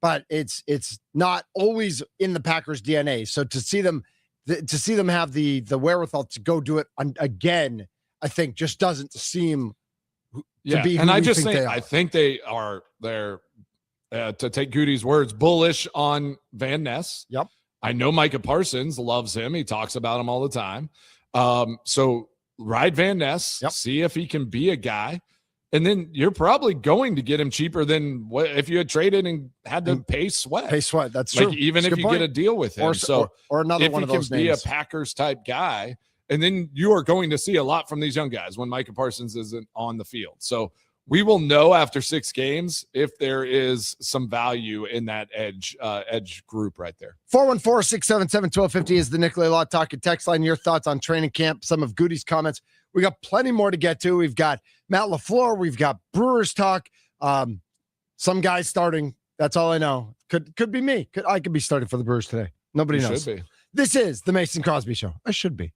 S3: But it's not always in the Packers' DNA. So to see them have the wherewithal to go do it again, I think just doesn't seem to be.
S4: And I think they are there. To take Goody's words, bullish on Van Ness.
S3: Yep.
S4: I know Micah Parsons loves him. He talks about him all the time. So ride Van Ness, see if he can be a guy. And then you're probably going to get him cheaper than what if you had traded and had to pay Sweat.
S3: That's true.
S4: Like, even if you get a deal with him.
S3: Or another one of those
S4: if he can be a Packers type guy, and then you are going to see a lot from these young guys when Micah Parsons isn't on the field. So we will know after 6 games if there is some value in that edge group right there.
S3: 414-677-1250 is the Nicolay Law Talking text line. Your thoughts on training camp, some of Goody's comments. We got plenty more to get to. We've got Matt LaFleur. We've got Brewers talk. Some guys starting. That's all I know. Could be me. I could be starting for the Brewers today. Nobody knows.
S4: Should be.
S3: This is the Mason Crosby Show. I should be.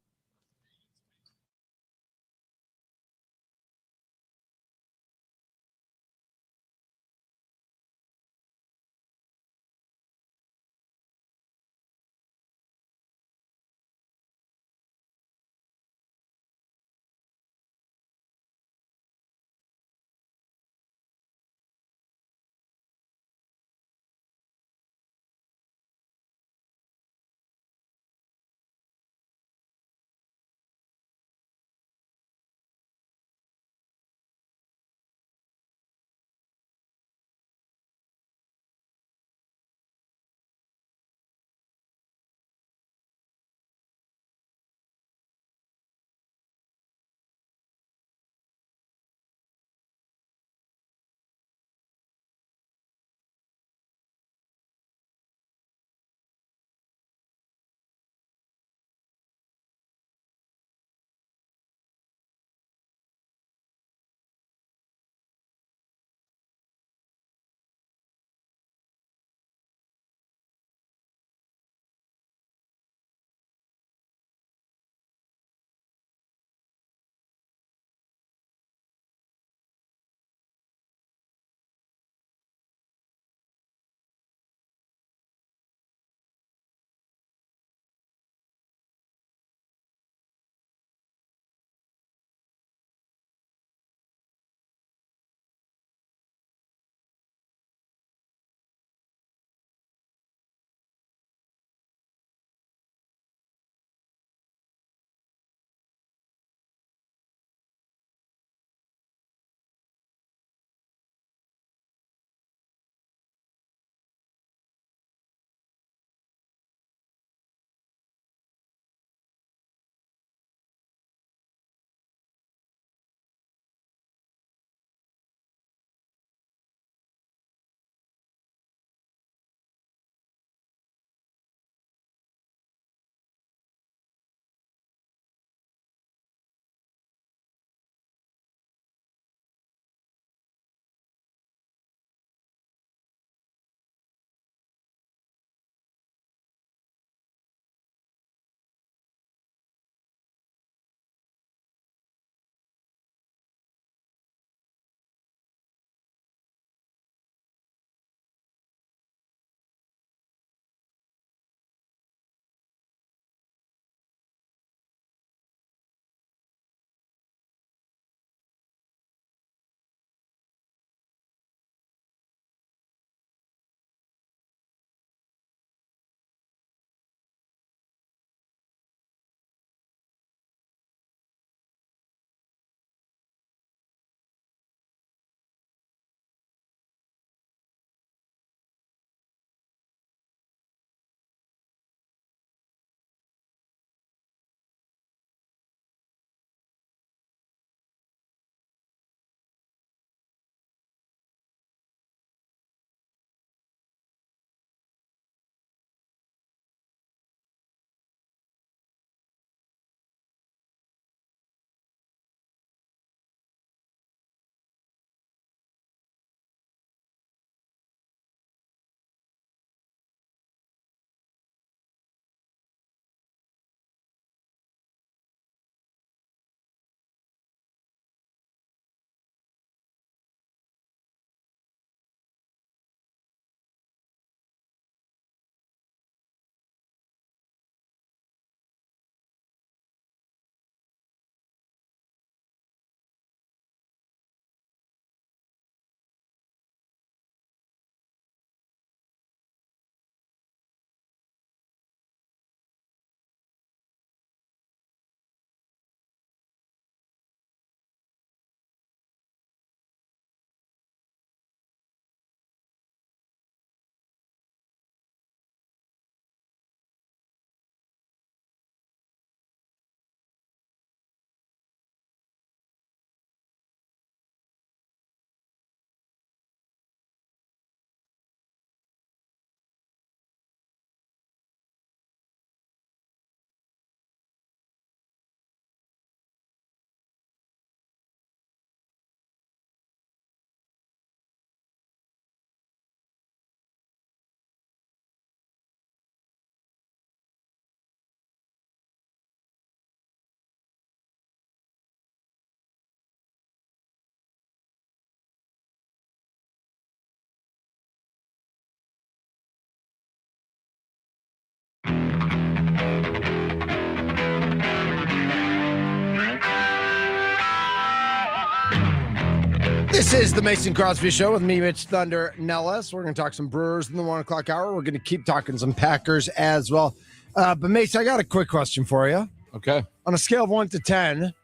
S3: This is the Mason Crosby Show with me, Mitch Thunder Nellis. We're going to talk some Brewers in the 1 o'clock hour. We're going to keep talking some Packers as well. But, Mason, I got a quick question for you.
S4: Okay.
S3: On a scale of 1 to 10,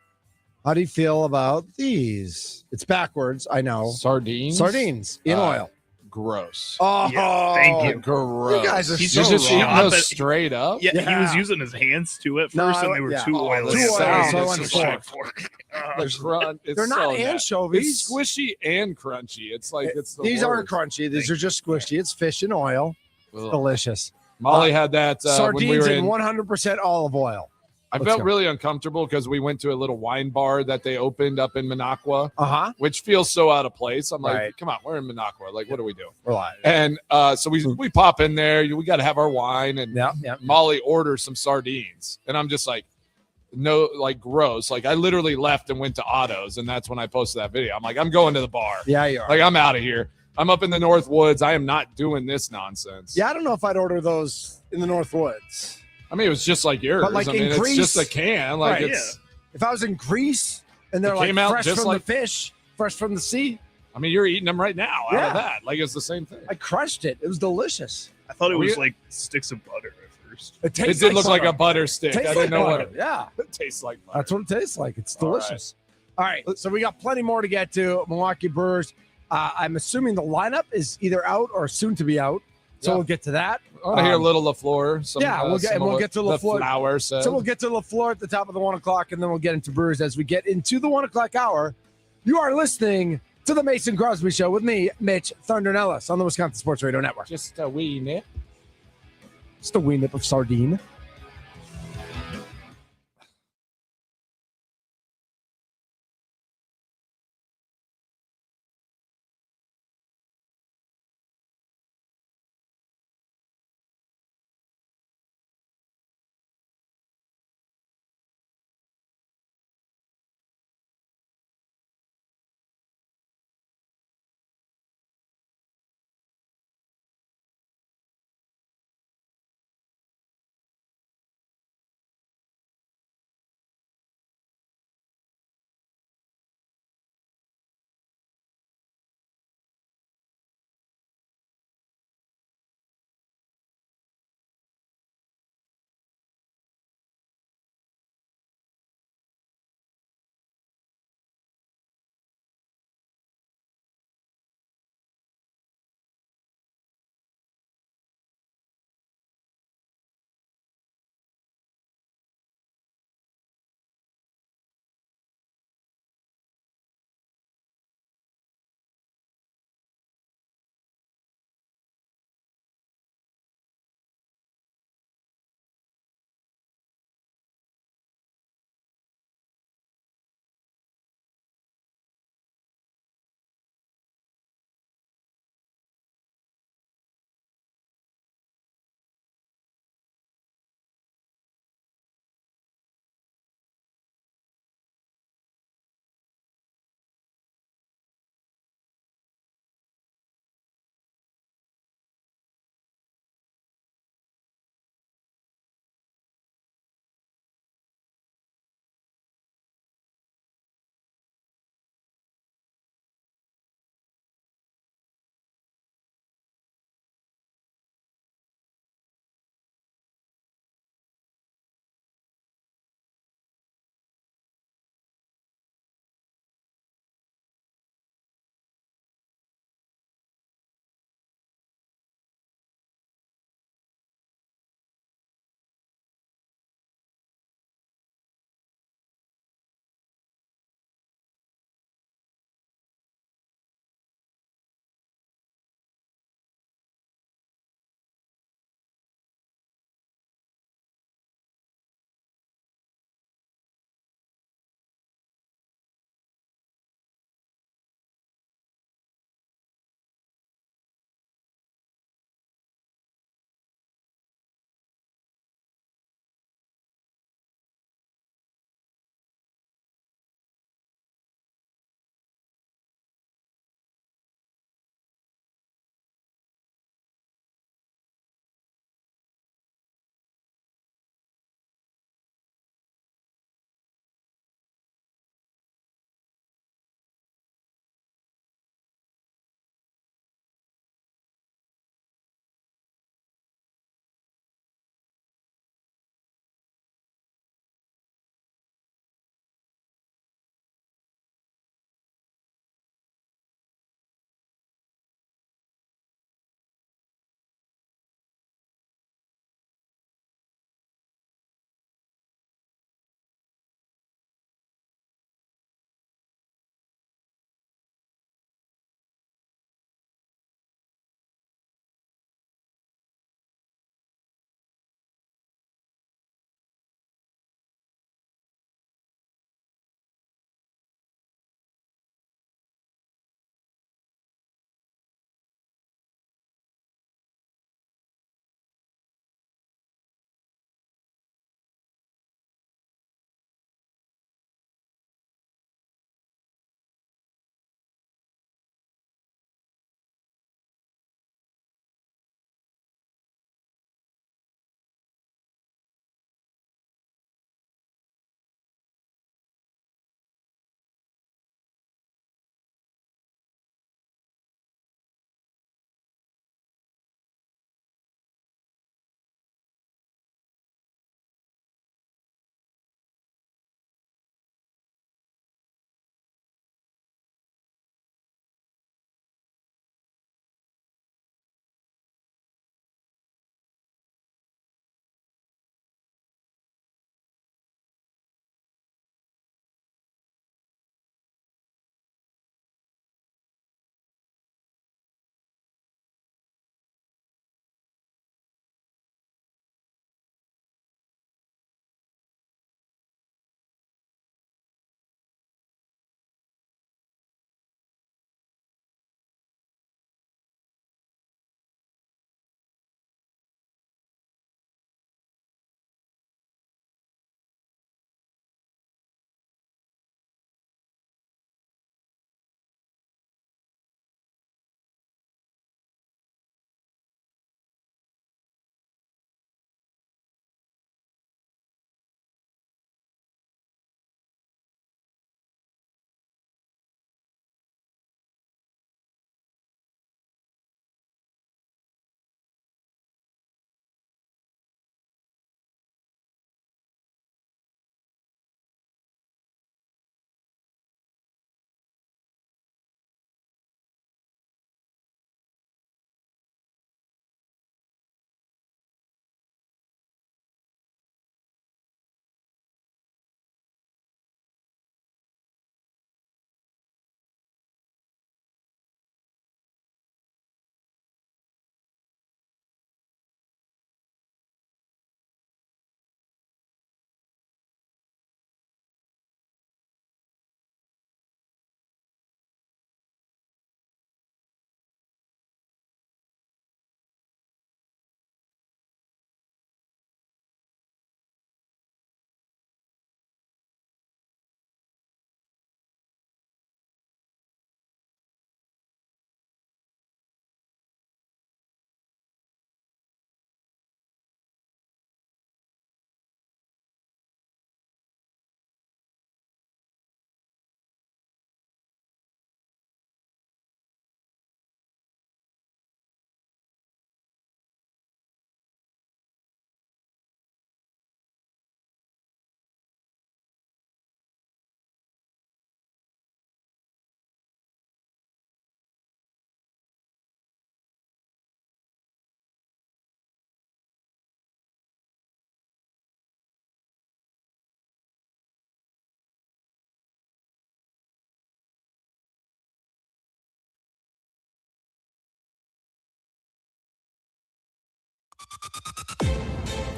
S3: how do you feel about these? It's backwards, I know.
S4: Sardines
S3: in oil.
S4: Gross.
S3: Oh,
S5: yeah, thank you.
S3: You
S4: Gross.
S3: guys are
S5: He's
S3: so
S4: just eating
S3: wrong.
S4: those straight up.
S5: Yeah, he was using his hands to it first, and they were too oily.
S3: Too oily, so I
S5: It's
S3: went
S5: just like
S3: fork.
S5: fork.
S3: They're not anchovies.
S4: It's squishy and crunchy. It's like
S3: These aren't crunchy. These are just squishy. It's fish in oil.
S4: Ugh.
S3: Delicious.
S4: Molly had that
S3: sardines
S4: when we were
S3: in 100% olive oil.
S4: I felt really uncomfortable because we went to a little wine bar that they opened up in Minocqua, which feels so out of place. I'm like, come on, we're in Minocqua. Like, what are we doing?
S3: We're live.
S4: And so we pop in there. We got to have our wine. And Molly orders some sardines. And I'm just like, no, like gross. Like I literally left and went to Otto's. And that's when I posted that video. I'm like, I'm going to the bar.
S3: Yeah, you are.
S4: Like, I'm out of here. I'm up in the North Woods. I am not doing this nonsense.
S3: Yeah, I don't know if I'd order those in the North Woods.
S4: I mean, it was just like yours.
S3: But like in Greece,
S4: it's just a can. Like
S3: if I was in Greece and they're like fresh from the fish, fresh from the sea.
S4: I mean, you're eating them right now out of that. Like it's the same thing.
S3: I crushed it. It was delicious.
S5: I thought it was like sticks of butter at first.
S3: It
S4: did look like a butter stick. I didn't know what it
S3: tastes
S4: like. Butter.
S3: That's what it tastes like. It's delicious. All right. So we got plenty more to get to. Milwaukee Brewers. I'm assuming the lineup is either out or soon to be out. So we'll get to that.
S4: I want to hear a little LaFleur.
S3: We'll get to LaFleur.
S4: Flower said.
S3: So we'll get to LaFleur at the top of the 1 o'clock, and then we'll get into Brewers as we get into the 1 o'clock hour. You are listening to the Mason Crosby Show with me, Mitch Thunder Nellis, on the Wisconsin Sports Radio Network.
S4: Just a wee nip.
S3: Just a wee nip of sardine.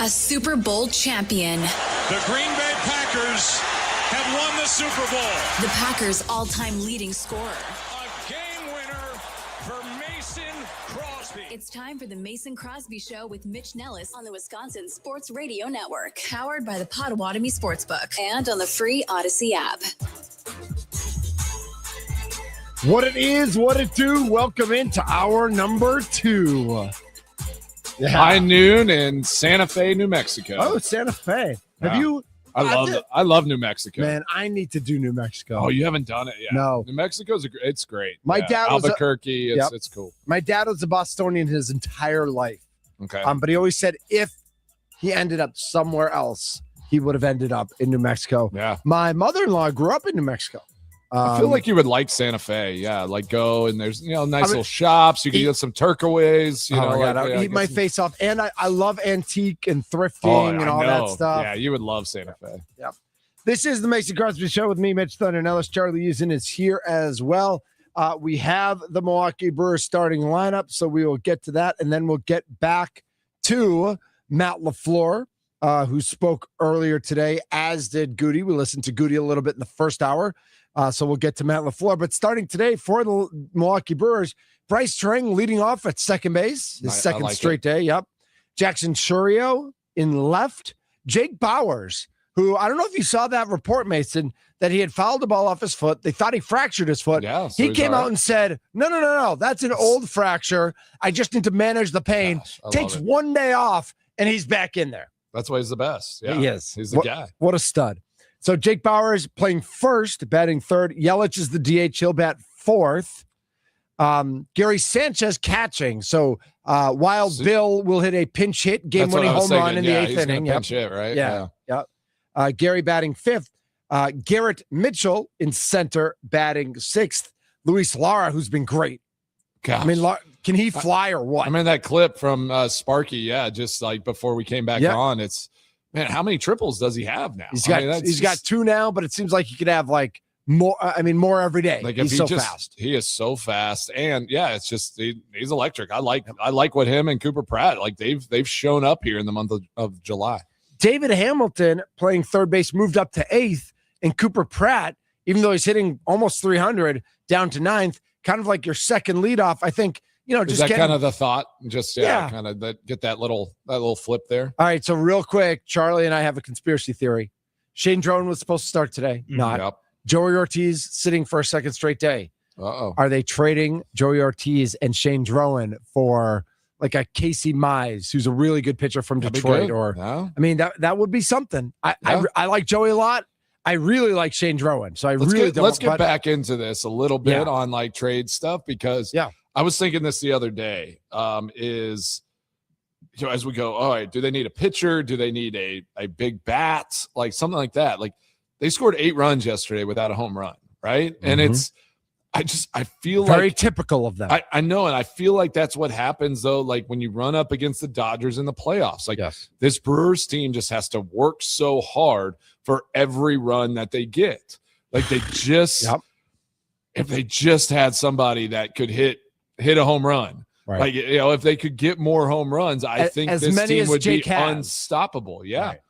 S1: A Super Bowl champion.
S2: The Green Bay Packers have won the Super Bowl.
S1: The Packers' all-time leading scorer.
S2: A game winner for Mason Crosby.
S1: It's time for the Mason Crosby Show with Mitch Nellis on the Wisconsin Sports Radio Network, powered by the Potawatomi Sportsbook and on the free Odyssey app.
S3: What it is, what it do. Welcome into hour number 2. Yeah.
S4: High noon in Santa Fe, New Mexico.
S3: Oh, Santa Fe. Have you?
S4: I love New Mexico.
S3: Man, I need to do New Mexico.
S4: Oh, you haven't done it yet?
S3: No.
S4: New Mexico's it's great.
S3: My dad was
S4: Albuquerque. It's cool.
S3: My dad was a Bostonian his entire life.
S4: Okay.
S3: But he always said if he ended up somewhere else, he would have ended up in New Mexico.
S4: Yeah.
S3: My mother-in-law grew up in New Mexico.
S4: I feel like you would like Santa Fe. Yeah, like go and there's nice little shops. You can get some turquoise.
S3: I'll eat my face off. And I love antique and thrifting and all that stuff.
S4: Yeah, you would love Santa Fe.
S3: Yeah. This is the Mason Crosby Show with me, Mitch Thunder Nellis. Charlie Usen is here as well. We have the Milwaukee Brewers starting lineup, so we will get to that, and then we'll get back to Matt LaFleur, who spoke earlier today, as did Goody. We listened to Goody a little bit in the first hour. So we'll get to Matt LaFleur. But starting today for the Milwaukee Brewers, Bryce Trang leading off at second base, his second straight day. Yep. Jackson Chourio in left. Jake Bauers, who I don't know if you saw that report, Mason, that he had fouled the ball off his foot. They thought he fractured his foot.
S4: Yeah, so
S3: he came out and said, no. That's an old fracture. I just need to manage the pain. Takes one day off, and he's back in there.
S4: That's why he's the best. Yeah,
S3: he is.
S4: He's the guy.
S3: What a stud. So Jake Bauers playing first, batting third. Yelich is the DH. He'll bat fourth. Gary Sanchez catching. So Wild Bill will hit a pinch hit, game-winning home run in the eighth inning.
S4: Pinch hit, right?
S3: Yeah. Gary batting fifth. Garrett Mitchell in center, batting sixth. Luis Lara, who's been great.
S4: Gosh.
S3: I mean, can he fly or what?
S4: I mean, that clip from Sparky, just like before we came back on, it's, man, how many triples does he have now?
S3: He's got 2 now, but it seems like he could have like more. I mean, more every day.
S4: Like
S3: he's so fast.
S4: He is so fast, and it's just he's electric. I like what him and Cooper Pratt like. They've shown up here in the month of July. David
S3: Hamilton playing third base moved up to 8th, and Cooper Pratt, even though he's hitting almost 300, down to 9th, kind of like your second leadoff. I think.
S4: Is that kind of the thought? Just kind of get that little flip there.
S3: All right, so real quick, Charlie and I have a conspiracy theory. Shane Drone was supposed to start today, not.
S4: Yep.
S3: Joey Ortiz sitting for a second straight day.
S4: Uh-oh.
S3: Are they trading Joey Ortiz and Shane Drone for like a Casey Mize, who's a really good pitcher from Detroit? I mean, that would be something. I like Joey a lot. I really like Shane Drone, so let's
S4: get back into this a little bit on like trade stuff because I was thinking this the other day, as we go, all right, do they need a pitcher? Do they need a big bat? Like something like that. Like they scored 8 runs yesterday without a home run, right? Mm-hmm. And I feel
S3: very typical of them.
S4: I know, and I feel like that's what happens, though, like when you run up against the Dodgers in the playoffs. Like this Brewers team just has to work so hard for every run that they get. Like they just if they just had somebody that could hit a home run. Right. Like, if they could get more home runs, I think this team would be unstoppable. Yeah. Right.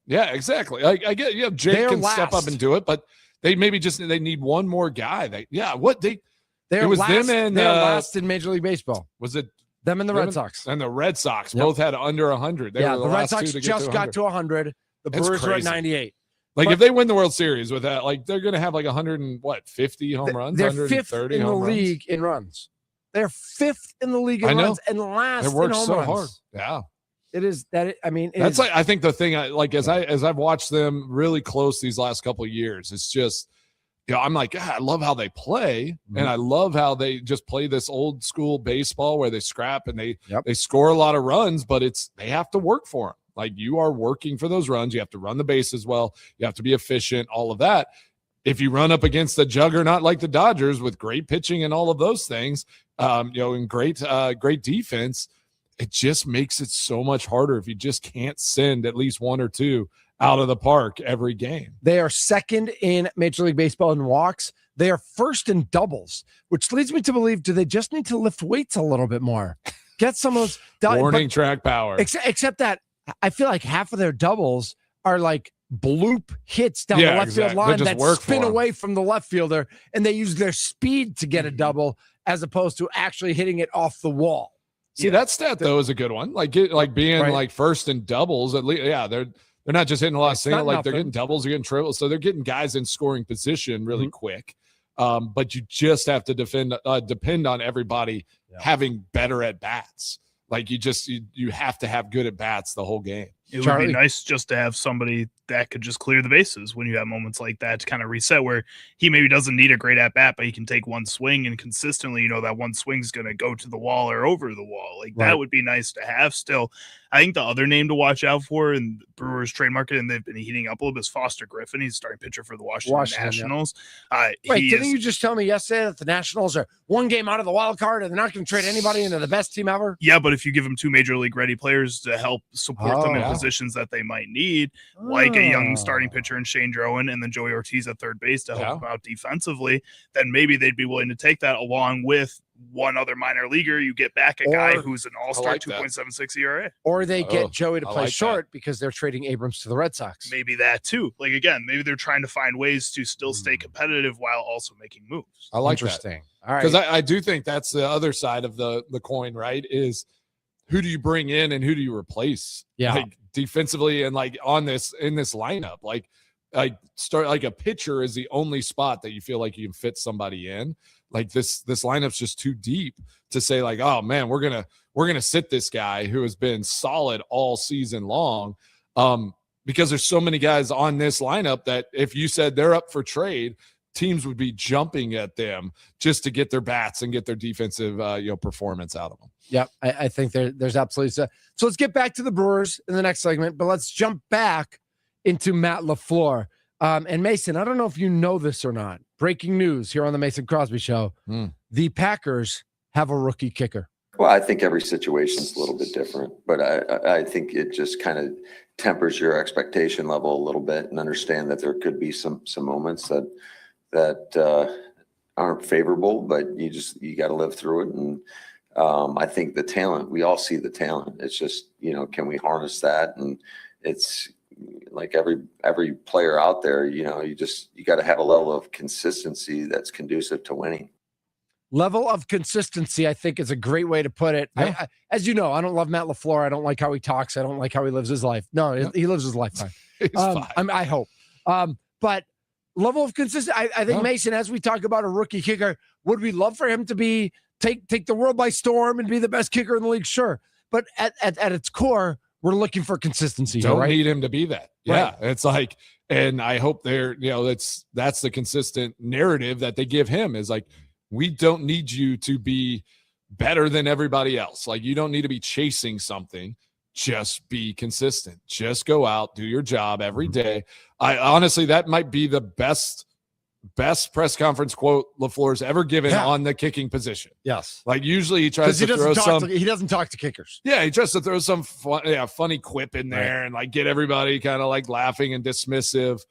S4: Yeah, exactly. I get, Jake can step up and do it, but they maybe they need one more guy. They're
S3: last in Major League Baseball.
S4: Was it
S3: them and the Red Sox?
S4: And the Red Sox both had under 100. They were the
S3: Red Sox just got to 100. The Brewers were at 98.
S4: Like if they win the World Series with that, like they're going to have like 50 home runs.
S3: They're 5th in the league in runs. They're 5th in the league in runs and last in home runs. Hard.
S4: Yeah.
S3: It is that.
S4: That's like I think the thing. As I've watched them really close these last couple of years, it's just, I'm like, I love how they play, and I love how they just play this old school baseball where they scrap and they score a lot of runs, but they have to work for them. Like you are working for those runs. You have to run the bases well. You have to be efficient. All of that. If you run up against the juggernaut like the Dodgers with great pitching and all of those things, and great defense, it just makes it so much harder if you just can't send at least 1 or 2 out of the park every game.
S3: They are 2nd in Major League Baseball in walks. They are 1st in doubles, which leads me to believe, do they just need to lift weights a little bit more? Get some of those
S4: warning track power.
S3: Except that I feel like half of their doubles are like bloop hits down the left field line that spin away from the left fielder, and they use their speed to get a double as opposed to actually hitting it off the wall.
S4: See, that stat though is a good one. Like being like first in doubles at least. Yeah, they're not just hitting a lot of singles. Like they're getting doubles, they're getting triples, so they're getting guys in scoring position really quick. But you just have to depend on everybody having better at bats. Like you have to have good at bats the whole game.
S5: It would be nice just to have somebody that could just clear the bases when you have moments like that to kind of reset, where he maybe doesn't need a great at bat, but he can take one swing and consistently, that one swing is going to go to the wall or over the wall. Like that would be nice to have still. I think the other name to watch out for in Brewers trade market, and they've been heating up a little bit, is Foster Griffin. He's starting pitcher for the Washington Nationals.
S3: Wait, didn't you just tell me yesterday that the Nationals are one game out of the wild card and they're not going to trade anybody into the best team ever?
S5: Yeah, but if you give them 2 major league ready players to help support them in positions that they might need, like a young starting pitcher in Shane Drowan and then Joey Ortiz at third base to help them out defensively, then maybe they'd be willing to take that along with one other minor leaguer. You get back a guy who's an all-star, 2.76 ERA.
S3: Or they get Joey to play short because they're trading Abrams to the Red Sox.
S5: Maybe that too. Like again, maybe they're trying to find ways to still stay competitive while also making moves.
S4: I like
S3: Interesting.
S4: That. All right. Because I do think that's the other side of the coin, right? Is who do you bring in and who do you replace?
S3: Yeah.
S4: Like defensively and like in this lineup, like start like a pitcher is the only spot that you feel like you can fit somebody in. Like this lineup's just too deep to say like, oh man, we're gonna sit this guy who has been solid all season long. Because there's so many guys on this lineup that if you said they're up for trade, teams would be jumping at them just to get their bats and get their defensive performance out of them.
S3: Yep, I think there's absolutely so let's get back to the Brewers in the next segment, but let's jump back into Matt LaFleur. And Mason, I don't know if you know this or not. Breaking news here on the Mason Crosby Show. The Packers have a rookie kicker.
S7: Well, I think every situation is a little bit different, but I think it just kind of tempers your expectation level a little bit and understand that there could be some moments that aren't favorable, but you got to live through it. And I think the talent, we all see the talent. It's just, can we harness that? And it's like every player out there, you got to have a level of consistency that's conducive to winning.
S3: Level of consistency, I think, is a great way to put it. Yeah. As you know, I don't love Matt LaFleur. I don't like how he talks. I don't like how he lives his life. No, he lives his lifetime. I hope. But level of consistency, I think Mason, as we talk about a rookie kicker, would we love for him to take the world by storm and be the best kicker in the league? Sure. But at its core, we're looking for consistency.
S4: Don't need him to be that. Yeah. Right. It's like, and I hope that's the consistent narrative that they give him is like, we don't need you to be better than everybody else. Like you don't need to be chasing something. Just be consistent. Just go out, do your job every day. I honestly, that might be the best press conference quote LaFleur's ever given on the kicking position.
S3: Yes.
S4: Like usually he tries to throw some.
S3: He doesn't talk to kickers.
S4: Yeah, he tries to throw some funny quip in there and like get everybody kind of like laughing and dismissive.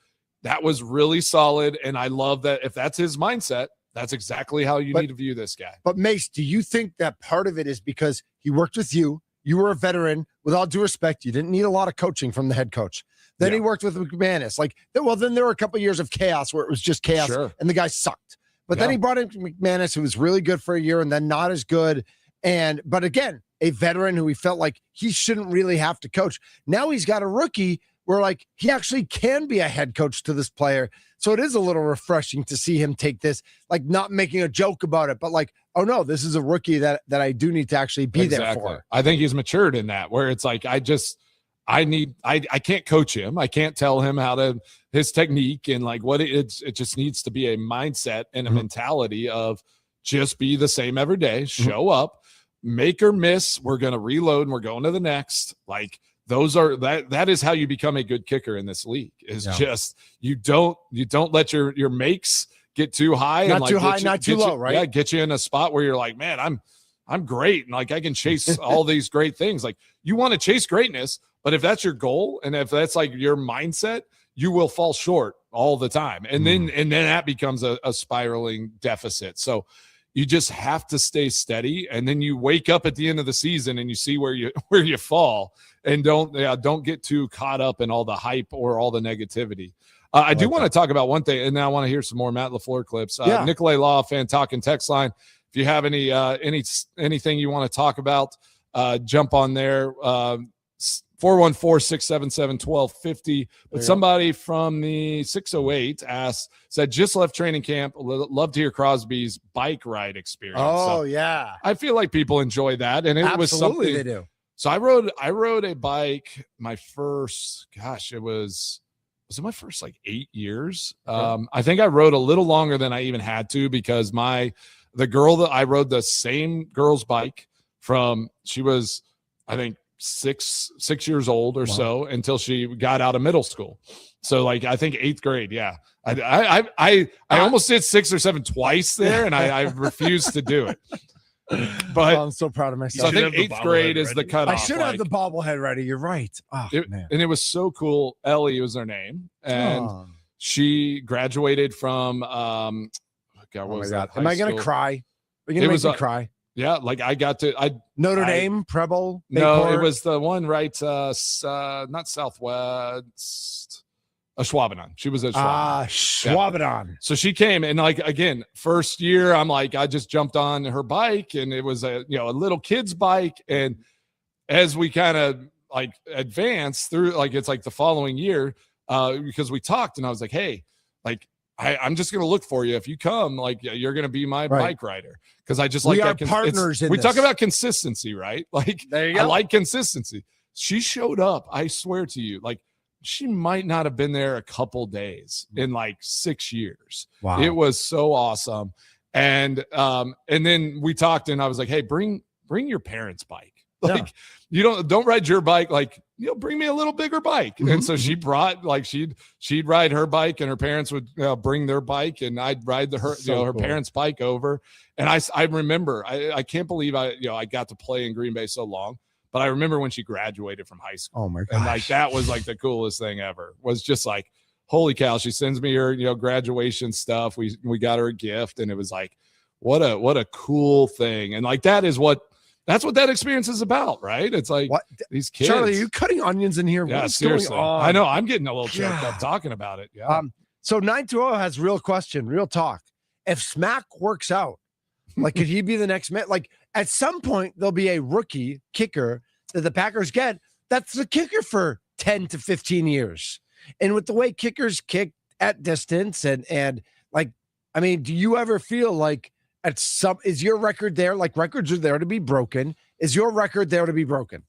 S4: That was really solid, and I love that. If that's his mindset, that's exactly how you need to view this guy.
S3: But Mace, do you think that part of it is because he worked with you? You were a veteran. With all due respect, you didn't need a lot of coaching from the head coach. Then he worked with McManus. Then there were a couple of years of chaos where it was just chaos and the guy sucked. But then he brought in McManus, who was really good for a year and then not as good. But again, a veteran who he felt like he shouldn't really have to coach. Now he's got a rookie where like he actually can be a head coach to this player. So it is a little refreshing to see him take this, like not making a joke about it, but like, oh no, this is a rookie that I do need to actually be there for.
S4: I think he's matured in that, where it's like, I can't coach him. I can't tell him his technique and like what it just needs to be a mindset and a mentality of just be the same every day, show up, make or miss. We're going to reload and we're going to the next. Like, that is how you become a good kicker in this league. Is just you don't let your makes get too high,
S3: not too high, not too low, right?
S4: Yeah, get you in a spot where you're like, man, I'm great, and like I can chase all these great things. Like you want to chase greatness, but if that's your goal and if that's like your mindset, you will fall short all the time, and then that becomes a spiraling deficit. So you just have to stay steady. And then you wake up at the end of the season and you see where you fall, and don't get too caught up in all the hype or all the negativity. I do want to talk about one thing, and then I want to hear some more Matt LaFleur clips. Nikolai Law, fan talking text line. If you have anything you want to talk about, jump on there. 414-677-1250. But somebody from the 608 said, just left training camp. Love to hear Crosby's bike ride experience.
S3: Oh, yeah.
S4: I feel like people enjoy that. And it was something
S3: they do.
S4: So I rode a bike my first, was it my first like 8 years? Okay. I think I rode a little longer than I even had to, because the girl that I rode the same girl's bike from, she was, I think, six years old or so, until she got out of middle school. So like, I think 8th grade. Yeah. I almost did 6 or 7 twice there, and I refused to do it. But
S3: I'm so proud of myself.
S4: So I think 8th grade is the cutoff.
S3: I should have the bobblehead ready. You're right. Oh, man.
S4: And it was so cool. Ellie was her name. And she graduated from,
S3: Am I going to cry? Are you going to make me cry?
S4: Yeah, like
S3: Notre Dame, Preble.
S4: No, it was the one right, not Southwest, Schwabenheim. She was at Schwabenheim.
S3: Schwabenheim.
S4: Yeah. So she came, and like, again, first year, I'm like, I just jumped on her bike, and it was a little kid's bike. And as we kind of like advanced through, like, it's like the following year, because we talked, and I was like, hey, like, I'm just going to look for you. If you come, like, you're going to be my bike rider. Because I just like
S3: we are partners in
S4: we
S3: this.
S4: talk about consistency, right? Like,
S3: there you go.
S4: I like consistency. She showed up. I swear to you, like, she might not have been there a couple days in like 6 years.
S3: Wow.
S4: It was so awesome. And then we talked, and I was like, hey, bring your parents' bike. Like, you don't ride your bike. Like, bring me a little bigger bike. Mm-hmm. And so she brought, like, she'd ride her bike, and her parents would bring their bike, and I'd ride her parents' bike over. And I remember, I can't believe I got to play in Green Bay so long, but I remember when she graduated from high school.
S3: Oh my gosh.
S4: And like, that was like the coolest thing ever. Was just like, holy cow. She sends me her, graduation stuff. We got her a gift, and it was like, what a cool thing. And like, that's what that experience is about, right? It's like, what? These kids.
S3: Charlie, are you cutting onions in here?
S4: Yeah, seriously. I know. I'm getting a little choked up talking about it. Yeah.
S3: So 920 has real talk. If Smack works out, like, could he be the next man? Like, at some point, there'll be a rookie kicker that the Packers get. That's the kicker for 10 to 15 years. And with the way kickers kick at distance and like, I mean, do you ever feel like is your record there? Like, records are there to be broken. Is your record there to be broken?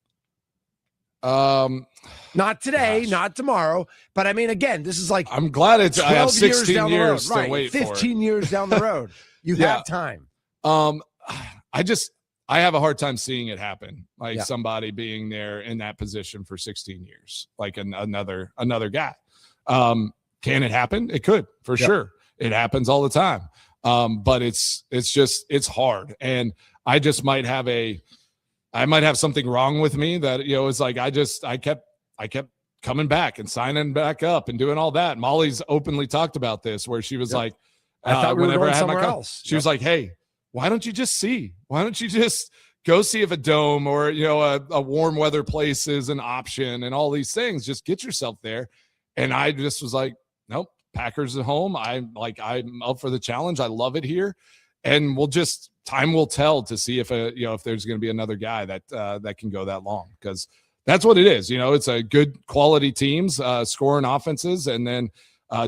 S3: Not today, not tomorrow. But I mean, again, this is like,
S4: I'm glad I have 16 years to wait for
S3: 15 years down the road. You have time.
S4: I have a hard time seeing it happen. Like, somebody being there in that position for 16 years, like another guy. Can it happen? It could, for sure. It happens all the time. But it's hard. And I just might have something wrong with me that, it's like, I kept coming back and signing back up and doing all that. Molly's openly talked about this, where she was like,
S3: I thought we were going somewhere else.
S4: She was like, hey, why don't you just go see if a dome or, a warm weather place is an option, and all these things, just get yourself there. And I just was like, nope. Packers at home. I'm up for the challenge. I love it here, and time will tell to see if there's going to be another guy that can go that long, because that's what it is. It's a good quality teams, scoring offenses, and then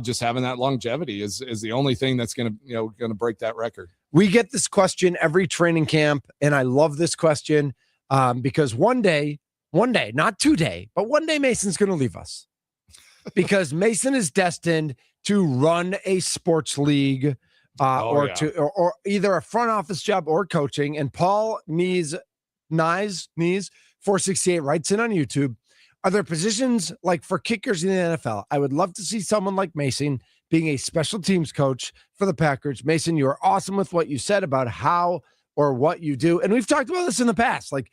S4: just having that longevity is the only thing that's going to break that record.
S3: We get this question every training camp, and I love this question because one day, not today, but one day, Mason's going to leave us, because Mason is destined to run a sports league or either a front office job or coaching. And Paul Knees 468 writes in on YouTube, are there positions like for kickers in the NFL? I would love to see someone like Mason being a special teams coach for the Packers. Mason, you are awesome with what you said about how or what you do. And we've talked about this in the past. Like,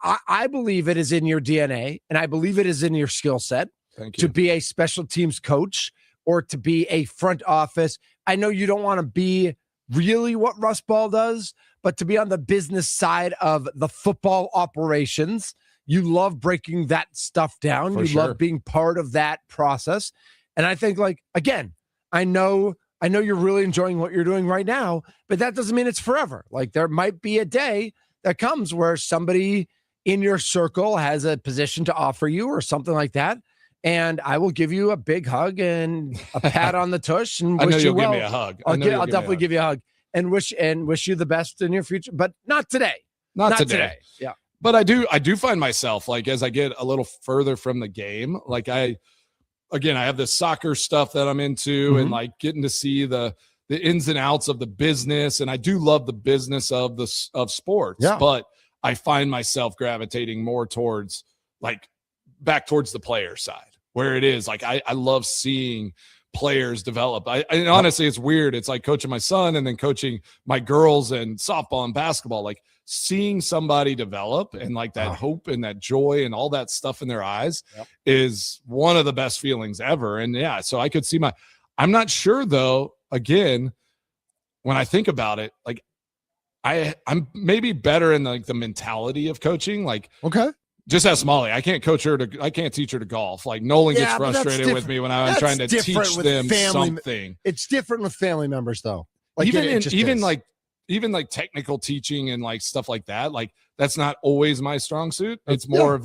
S3: I believe it is in your DNA, and I believe it is in your skill set to be a special teams coach or to be a front office. I know you don't want to be really what Russ Ball does, but to be on the business side of the football operations. You love breaking that stuff down.
S4: For
S3: you
S4: sure.
S3: love being part of that process. And I think, like, again, I know you're really enjoying what you're doing right now, but that doesn't mean it's forever. Like, there might be a day that comes where somebody in your circle has a position to offer you or something like that. And I will give you a big hug and a pat on the tush and wish you well.
S4: Give me a hug.
S3: I'll definitely give you a hug and wish you the best in your future, but not today.
S4: Not today.
S3: Yeah.
S4: But I do find myself, like, as I get a little further from the game, like I have this soccer stuff that I'm into and like getting to see the ins and outs of the business. And I do love the business of sports, but I find myself gravitating more towards back towards the player side where it is like, I love seeing players develop. And honestly, it's weird. It's like coaching my son and then coaching my girls in softball and basketball, like seeing somebody develop and like that hope and that joy and all that stuff in their eyes is one of the best feelings ever. And so I could see I'm not sure though, again, when I think about it, like I'm maybe better in like the mentality of coaching. Like, okay. Just ask Molly. I can't teach her to golf. Like Nolan gets frustrated with me when I'm trying to teach them something.
S3: It's different with family members though. Like
S4: even like technical teaching and like stuff like that. Like that's not always my strong suit. It's more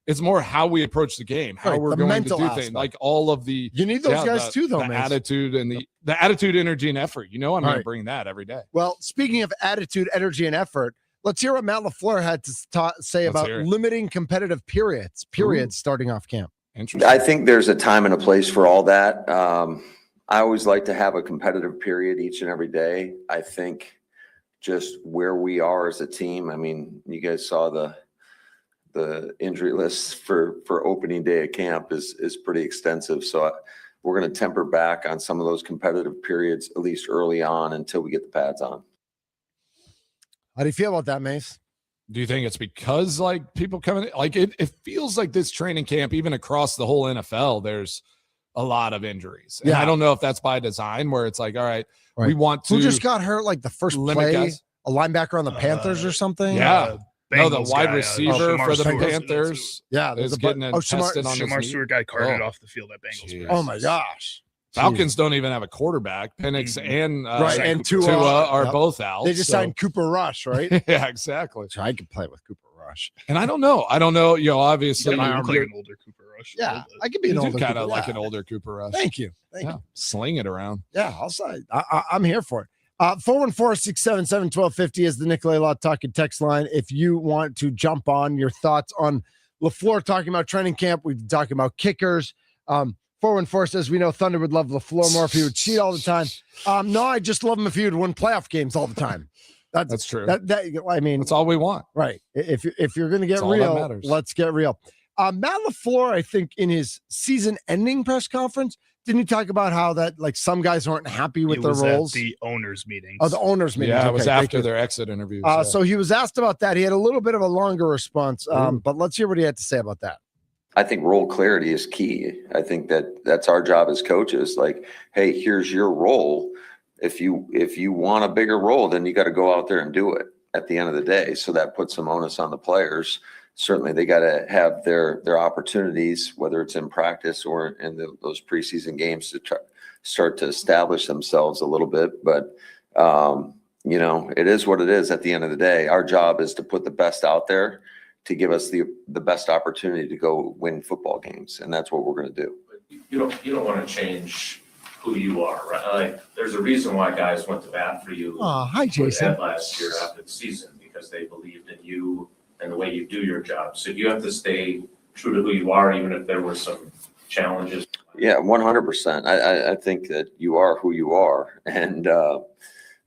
S4: it's more how we approach the game, how we're going to do things. Like all of the
S3: you need those guys too, though.
S4: The attitude and the attitude, energy, and effort. I'm going to bring that every day.
S3: Well, speaking of attitude, energy, and effort. Let's hear what Matt LaFleur had to say about limiting competitive periods starting off camp.
S7: Interesting. I think there's a time and a place for all that. I always like to have a competitive period each and every day. I think just where we are as a team. I mean, you guys saw the injury list for opening day of camp is pretty extensive. So we're going to temper back on some of those competitive periods, at least early on, until we get the pads on.
S3: How do you feel about that, Mace?
S4: Do you think it's because like people coming in, like it feels like this training camp, even across the whole NFL, there's a lot of injuries. And I don't know if that's by design where it's like, all right. We want to.
S3: Who just got hurt like the first play? Guys? A linebacker on the Panthers or something?
S4: Yeah. The wide receiver for the Panthers.
S3: Yeah.
S4: Is getting tested on
S5: Shamar Stewart got carted off the field at Bengals.
S3: Oh my gosh.
S4: Falcons don't even have a quarterback. Penix and Tua are both out.
S3: They just signed Cooper Rush, right?
S4: Yeah, exactly.
S3: So I could play with Cooper Rush.
S4: And I don't know. Obviously,
S5: you look like an older Cooper Rush.
S3: Yeah, I could be an older
S4: kind of like an older Cooper Rush.
S3: Thank you. Thank you.
S4: Sling it around.
S3: Yeah, I'll say I'm here for it. 414-677-1250 is the Nicolay Law Talking text line. If you want to jump on your thoughts on LaFleur talking about training camp, we've been talking about kickers. 414 says, we know Thunder would love LaFleur more if he would cheat all the time. No, I just love him if he would win playoff games all the time.
S4: That's true.
S3: I mean,
S4: that's all we want.
S3: Right. If you're going to get real, let's get real. Matt LaFleur, I think in his season ending press conference, didn't he talk about how that like some guys weren't happy with their roles?
S5: At the owners meetings.
S3: Oh, the owners meetings.
S4: Yeah, it was after their exit interviews.
S3: So he was asked about that. He had a little bit of a longer response, but let's hear what he had to say about that.
S7: I think role clarity is key. I think that's our job as coaches. Like, hey, here's your role. If you want a bigger role, then you got to go out there and do it at the end of the day. So that puts some onus on the players. Certainly they got to have their opportunities, whether it's in practice or in those preseason games, to start to establish themselves a little bit. But, it is what it is at the end of the day. Our job is to put the best out there to give us the best opportunity to go win football games. And that's what we're going to do.
S8: You don't want to change who you are, right? Like, there's a reason why guys went to bat for you.
S3: Hi, Jason.
S8: Last year after the season, because they believed in you and the way you do your job. So you have to stay true to who you are, even if there were some challenges.
S7: Yeah, 100%. I think that you are who you are. And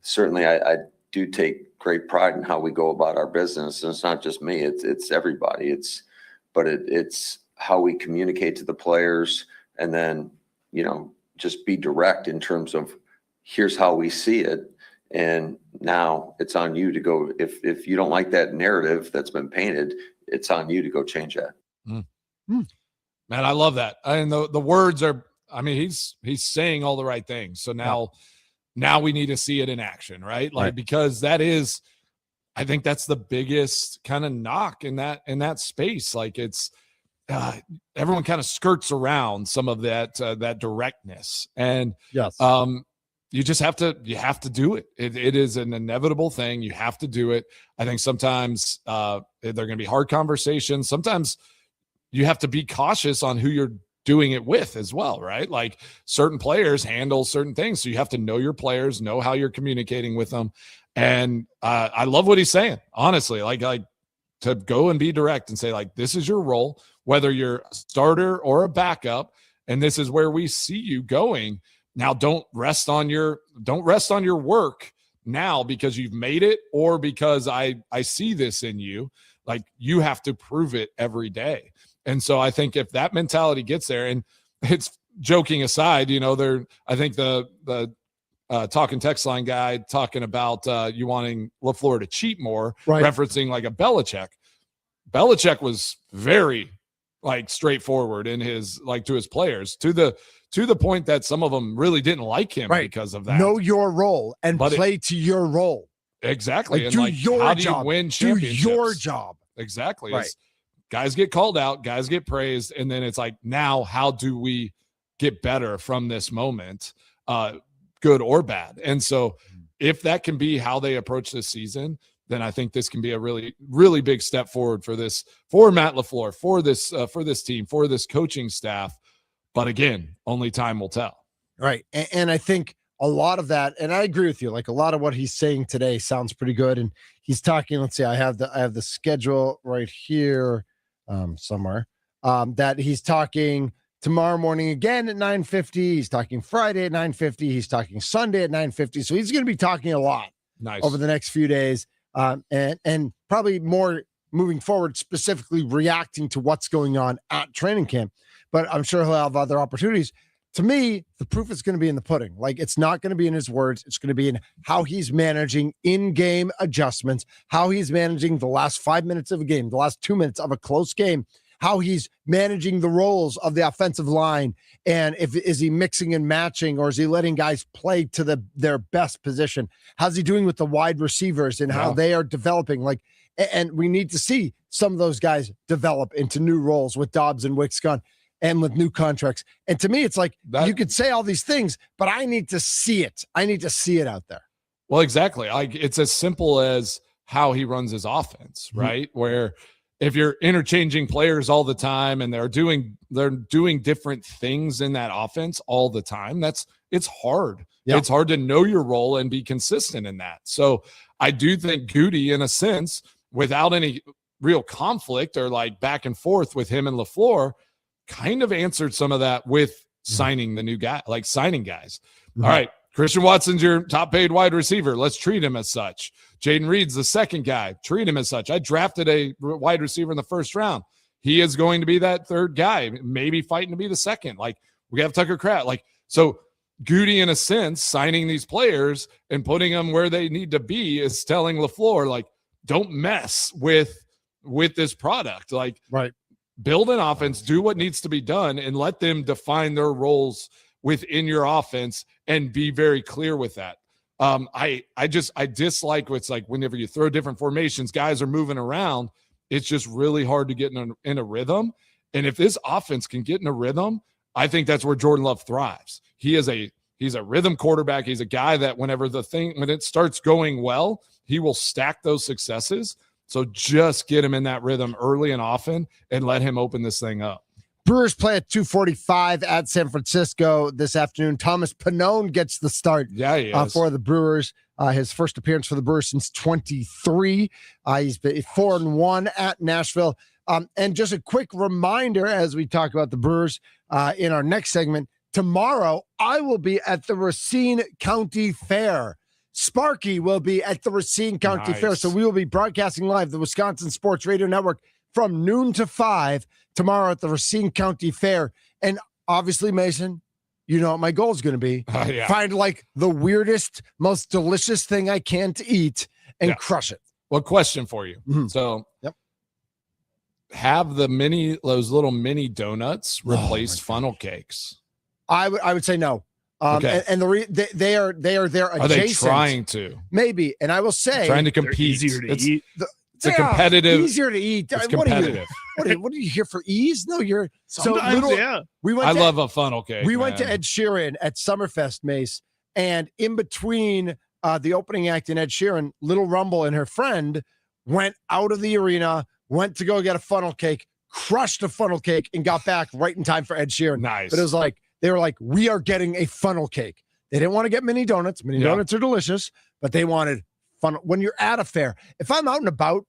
S7: certainly I do take great pride in how we go about our business. And it's not just me, it's everybody. It's how we communicate to the players, and then, just be direct in terms of here's how we see it. And now it's on you to go. If you don't like that narrative that's been painted, it's on you to go change that.
S4: Man, I love that. And the words are, I mean, he's saying all the right things. So now now we need to see it in action, right? Like, because that is, I think that's the biggest kind of knock in that space. Like, it's everyone kind of skirts around some of that directness, and you just have to do it. It is an inevitable thing. You have to do it. I think sometimes they're going to be hard conversations. Sometimes you have to be cautious on who you're doing it with as well, right? Like, certain players handle certain things. So you have to know your players, know how you're communicating with them. And I love what he's saying, honestly, like to go and be direct and say, like, this is your role, whether you're a starter or a backup, and this is where we see you going. Now, don't rest on your work now because you've made it, or because I see this in you. Like, you have to prove it every day. And so I think if that mentality gets there, and it's, joking aside, I think the talking text line guy talking about you wanting LaFleur to cheat more, referencing like a Belichick. Belichick was very straightforward in his to his players, to the point that some of them really didn't like him because of that.
S3: Know your role and play to your role.
S4: Exactly.
S3: And
S4: do
S3: your
S4: how
S3: job.
S4: Do you win championships?
S3: Do your job.
S4: Exactly.
S3: Right.
S4: Guys get called out, guys get praised, and then it's like, now how do we get better from this moment, good or bad? And so if that can be how they approach this season, then I think this can be a really, really big step forward for Matt LaFleur, for this team, for this coaching staff. But again, only time will tell.
S3: Right. And I think a lot of that, and I agree with you, like a lot of what he's saying today sounds pretty good. And he's talking, let's see, I have the schedule right here somewhere, that he's talking tomorrow morning again at 9:50. He's talking Friday at 9:50. He's talking Sunday at 9:50. So he's going to be talking a lot over the next few days, and probably more moving forward, specifically reacting to what's going on at training camp. But I'm sure he'll have other opportunities. To me, the proof is going to be in the pudding. Like, it's not going to be in his words. It's going to be in how he's managing in-game adjustments, how he's managing the last 5 minutes of a game, the last 2 minutes of a close game, how he's managing the roles of the offensive line. And is he mixing and matching, or is he letting guys play to their best position? How's he doing with the wide receivers and how they are developing? Like, and we need to see some of those guys develop into new roles with Dobbs and Wicks gone, and with new contracts. And to me, it's like, you could say all these things, but I need to see it. I need to see it out there.
S4: Well, exactly. It's as simple as how he runs his offense, right? Where if you're interchanging players all the time and they're doing different things in that offense all the time, it's hard. Yep. It's hard to know your role and be consistent in that. So I do think Goody, in a sense, without any real conflict or back and forth with him and LaFleur, kind of answered some of that with signing the new guy, signing guys. All right, Christian Watson's your top paid wide receiver. Let's treat him as such. Jaden Reed's the second guy. Treat him as such. I drafted a wide receiver in the first round. He is going to be that third guy, maybe fighting to be the second. We have Tucker Kraft. So Goody, in a sense, signing these players and putting them where they need to be is telling LaFleur, don't mess with this product. Build an offense, do what needs to be done, and let them define their roles within your offense and be very clear with that. I dislike what's whenever you throw different formations, guys are moving around. It's just really hard to get in a rhythm. And if this offense can get in a rhythm, I think that's where Jordan Love thrives. He's a rhythm quarterback. He's a guy that when it starts going well, he will stack those successes. So just get him in that rhythm early and often and let him open this thing up.
S3: Brewers play at 2:45 at San Francisco this afternoon. Thomas Pannone gets the start for the Brewers. His first appearance for the Brewers since 23. He's been 4-1 at Nashville. And just a quick reminder as we talk about the Brewers in our next segment, tomorrow I will be at the Racine County Fair. Sparky will be at the Racine County Fair. So we will be broadcasting live the Wisconsin Sports Radio Network from noon to 5 tomorrow at the Racine County Fair. And obviously, Mason, you know what my goal is going to be. Find the weirdest, most delicious thing I can to eat and crush it.
S4: Well, question for you. So have those little mini donuts replace funnel cakes?
S3: I would say no.
S4: Okay.
S3: And they are there adjacent.
S4: Are they trying to?
S3: Maybe. And I will say,
S4: trying to compete.
S5: Easier to eat.
S4: It's a competitive.
S3: Easier to eat.
S4: It's competitive.
S3: What are you here for? Ease? No, you're
S5: sometimes.
S3: We went.
S4: I love a funnel cake.
S3: We went to Ed Sheeran at Summerfest, Mace, and in between the opening act and Ed Sheeran, Little Rumble and her friend went out of the arena, went to go get a funnel cake, crushed a funnel cake, and got back right in time for Ed Sheeran.
S4: Nice.
S3: But it was like they were like, we are getting a funnel cake. They didn't want to get mini donuts. Mini donuts are delicious, but they wanted fun. When you're at a fair, if I'm out and about,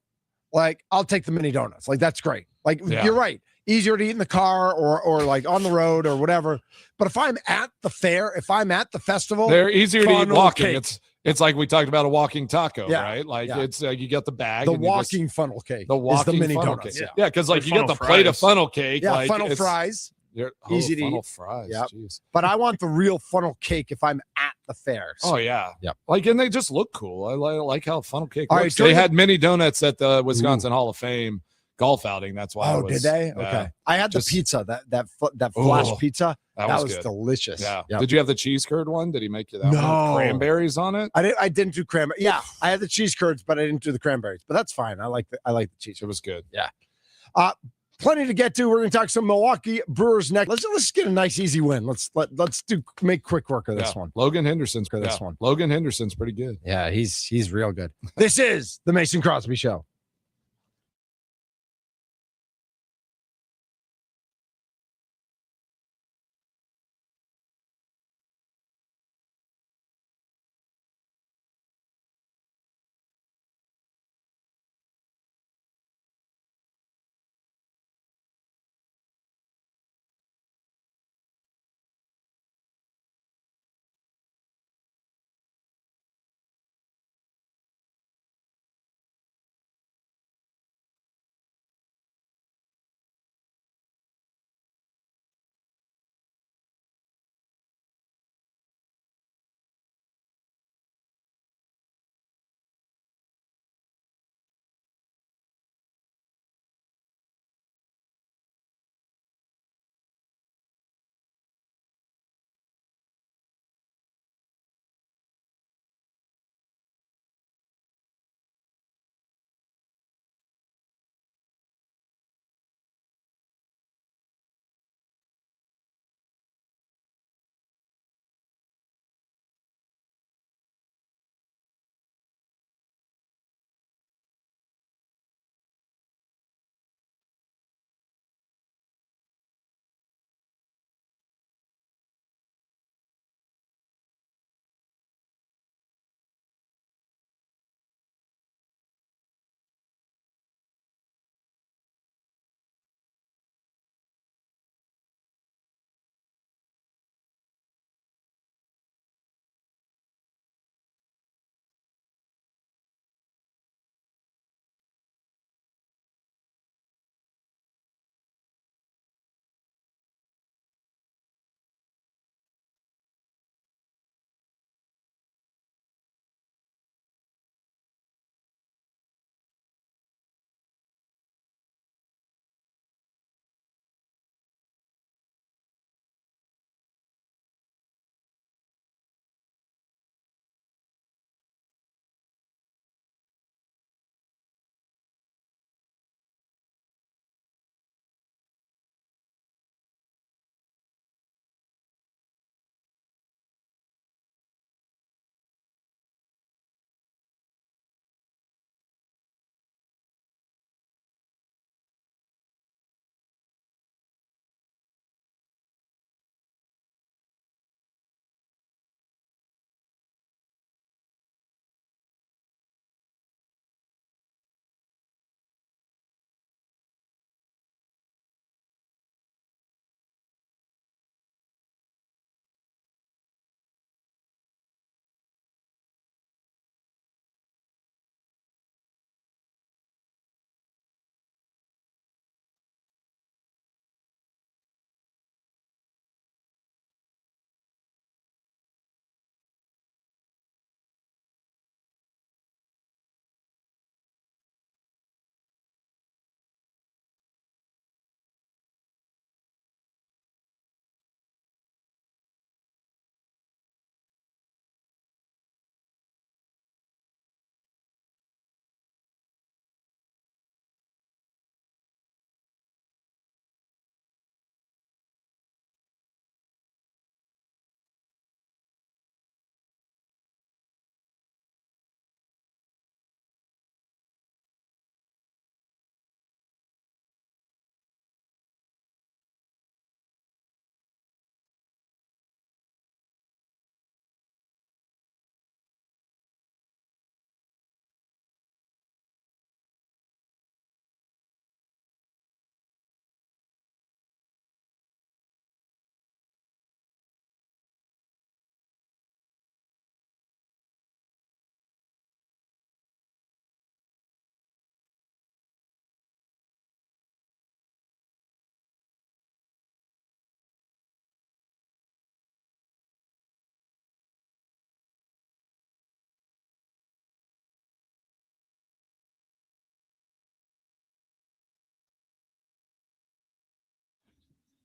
S3: like I'll take the mini donuts. Like that's great. Like you're right. Easier to eat in the car or like on the road or whatever. But if I'm at the fair, if I'm at the festival,
S4: they're easier to eat walking.
S3: Cake.
S4: It's like we talked about a walking taco,
S3: Yeah,
S4: right? Like
S3: yeah.
S4: it's you get the bag.
S3: The walking funnel cake.
S4: The walking
S3: is the mini
S4: funnel
S3: donuts.
S4: cake. Yeah, because like
S5: Or
S4: you get the
S5: funnel
S4: plate of
S5: fries.
S4: funnel cake.
S3: Yeah,
S4: like,
S3: funnel fries. Easy to
S4: funnel
S3: eat.
S4: fries.
S3: Yep.
S4: Jeez.
S3: But I want the real funnel cake if I'm at the fair.
S4: Oh yeah.
S3: Yep.
S4: Like and they just look cool. I like how funnel cake
S3: All
S4: looks.
S3: right,
S4: They had mini donuts at the Wisconsin Hall of Fame golf outing. That's why.
S3: Oh, did they? Okay. I had the pizza, that flash pizza. That was
S4: good.
S3: delicious.
S4: Yeah.
S3: Yep.
S4: Did you have the cheese curd one? Did he make you that one?
S3: No.
S4: Cranberries on it?
S3: I didn't do cranberry. Yeah, I had the cheese curds, but I didn't do the cranberries. But that's fine. I like the cheese.
S4: It was good.
S3: Yeah. Plenty to get to. We're going to talk some Milwaukee Brewers next. Let's get a nice easy win. Let's make quick work of this one.
S4: Logan Henderson's
S3: for this one.
S4: Logan Henderson's pretty good.
S3: Yeah, he's real good. This is the Mason Crosby Show.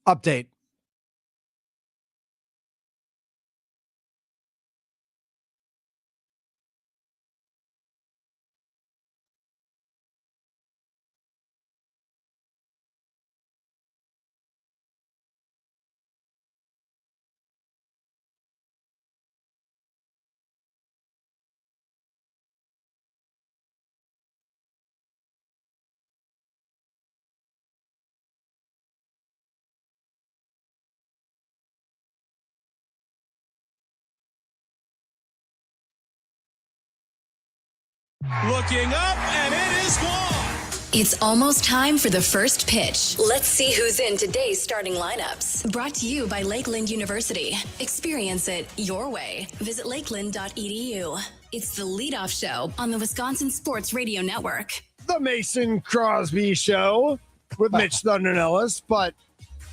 S3: Update.
S2: Looking up, and it is gone.
S1: It's almost time for the first pitch. Let's see who's in today's starting lineups. Brought to you by Lakeland University. Experience it your way. Visit lakeland.edu. It's the leadoff show on the Wisconsin Sports Radio Network.
S3: The Mason Crosby Show with Mitch Thunder Ellis, but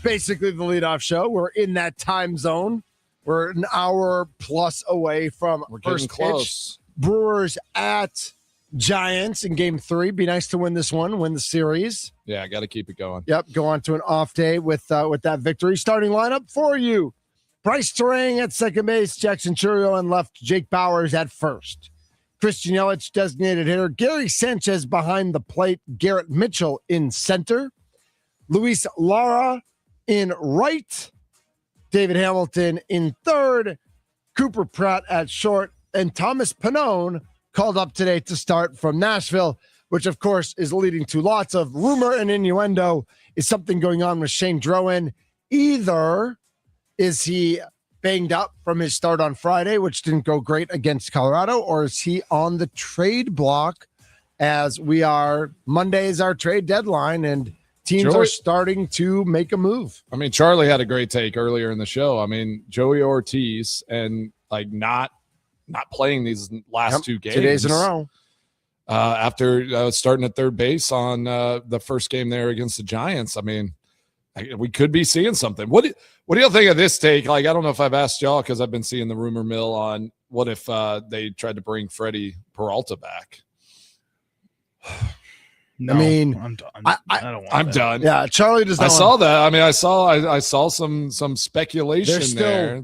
S3: basically the leadoff show. We're in that time zone. We're an hour plus away from first pitch. Brewers at Giants in game 3. Be nice to win this one, win the series.
S4: Yeah, I got to keep it going.
S3: Yep, go on to an off day with that victory. Starting lineup for you. Bryce Terang at second base, Jackson Churio on left, Jake Bowers at first. Christian Yelich, designated hitter. Gary Sanchez behind the plate. Garrett Mitchell in center. Luis Lara in right. David Hamilton in third. Cooper Pratt at short. And Thomas Pannone called up today to start from Nashville, which, of course, is leading to lots of rumor and innuendo. Is something going on with Shane Drowan? Either is he banged up from his start on Friday, which didn't go great against Colorado, or is he on the trade block as Monday is our trade deadline and teams are starting to make a move?
S4: I mean, Charlie had a great take earlier in the show. I mean, Joey Ortiz and not playing these last 2 games.
S3: 2 days in a row.
S4: After starting at third base on the first game there against the Giants. I mean, we could be seeing something. What do you think of this take? Like, I don't know if I've asked y'all because I've been seeing the rumor mill on what if they tried to bring Freddie Peralta back.
S5: No,
S3: I mean,
S5: I'm done.
S4: I'm done.
S3: Yeah, Charlie does not.
S4: I saw that. I mean, I saw some speculation there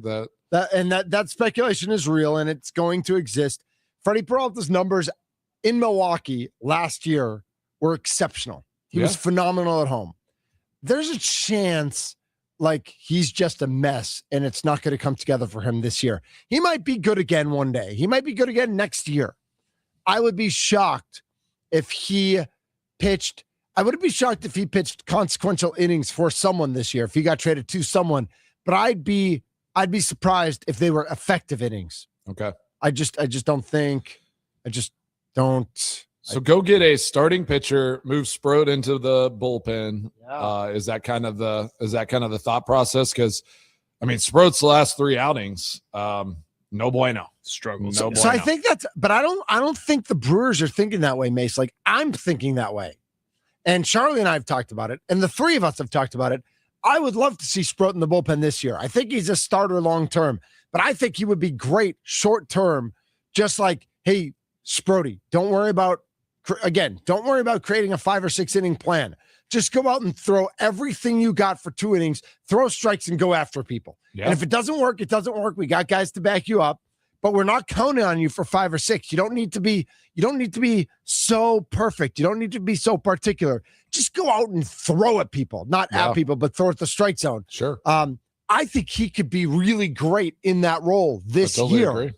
S3: that speculation is real and it's going to exist. Freddie Peralta's numbers in Milwaukee last year were exceptional. He was phenomenal at home. There's a chance like he's just a mess and it's not going to come together for him this year. He might be good again one day. He might be good again next year. I would be shocked if he pitched. I wouldn't be shocked if he pitched consequential innings for someone this year, if he got traded to someone, but I'd be surprised if they were effective innings.
S4: Okay.
S3: I just don't.
S4: So go get a starting pitcher, move Sproat into the bullpen.
S3: Yeah.
S4: Is that kind of the thought process? Because I mean, Sproat's last 3 outings, no bueno.
S5: Struggle.
S3: So I think but I don't think the Brewers are thinking that way, Mace. Like, I'm thinking that way. And Charlie and I have talked about it, and the 3 of us have talked about it. I would love to see Sproat in the bullpen this year. I think he's a starter long term, but I think he would be great short term. Just like, hey, Sproaty, don't worry about creating a 5 or 6 inning plan. Just go out and throw everything you got for 2 innings, throw strikes and go after people. Yeah. And if it doesn't work, it doesn't work. We got guys to back you up, but we're not counting on you for 5 or 6. You don't need to be so perfect. You don't need to be so particular. Just go out and throw at people, not at people, but throw at the strike zone.
S4: Sure.
S3: I think he could be really great in that role this year. Agree.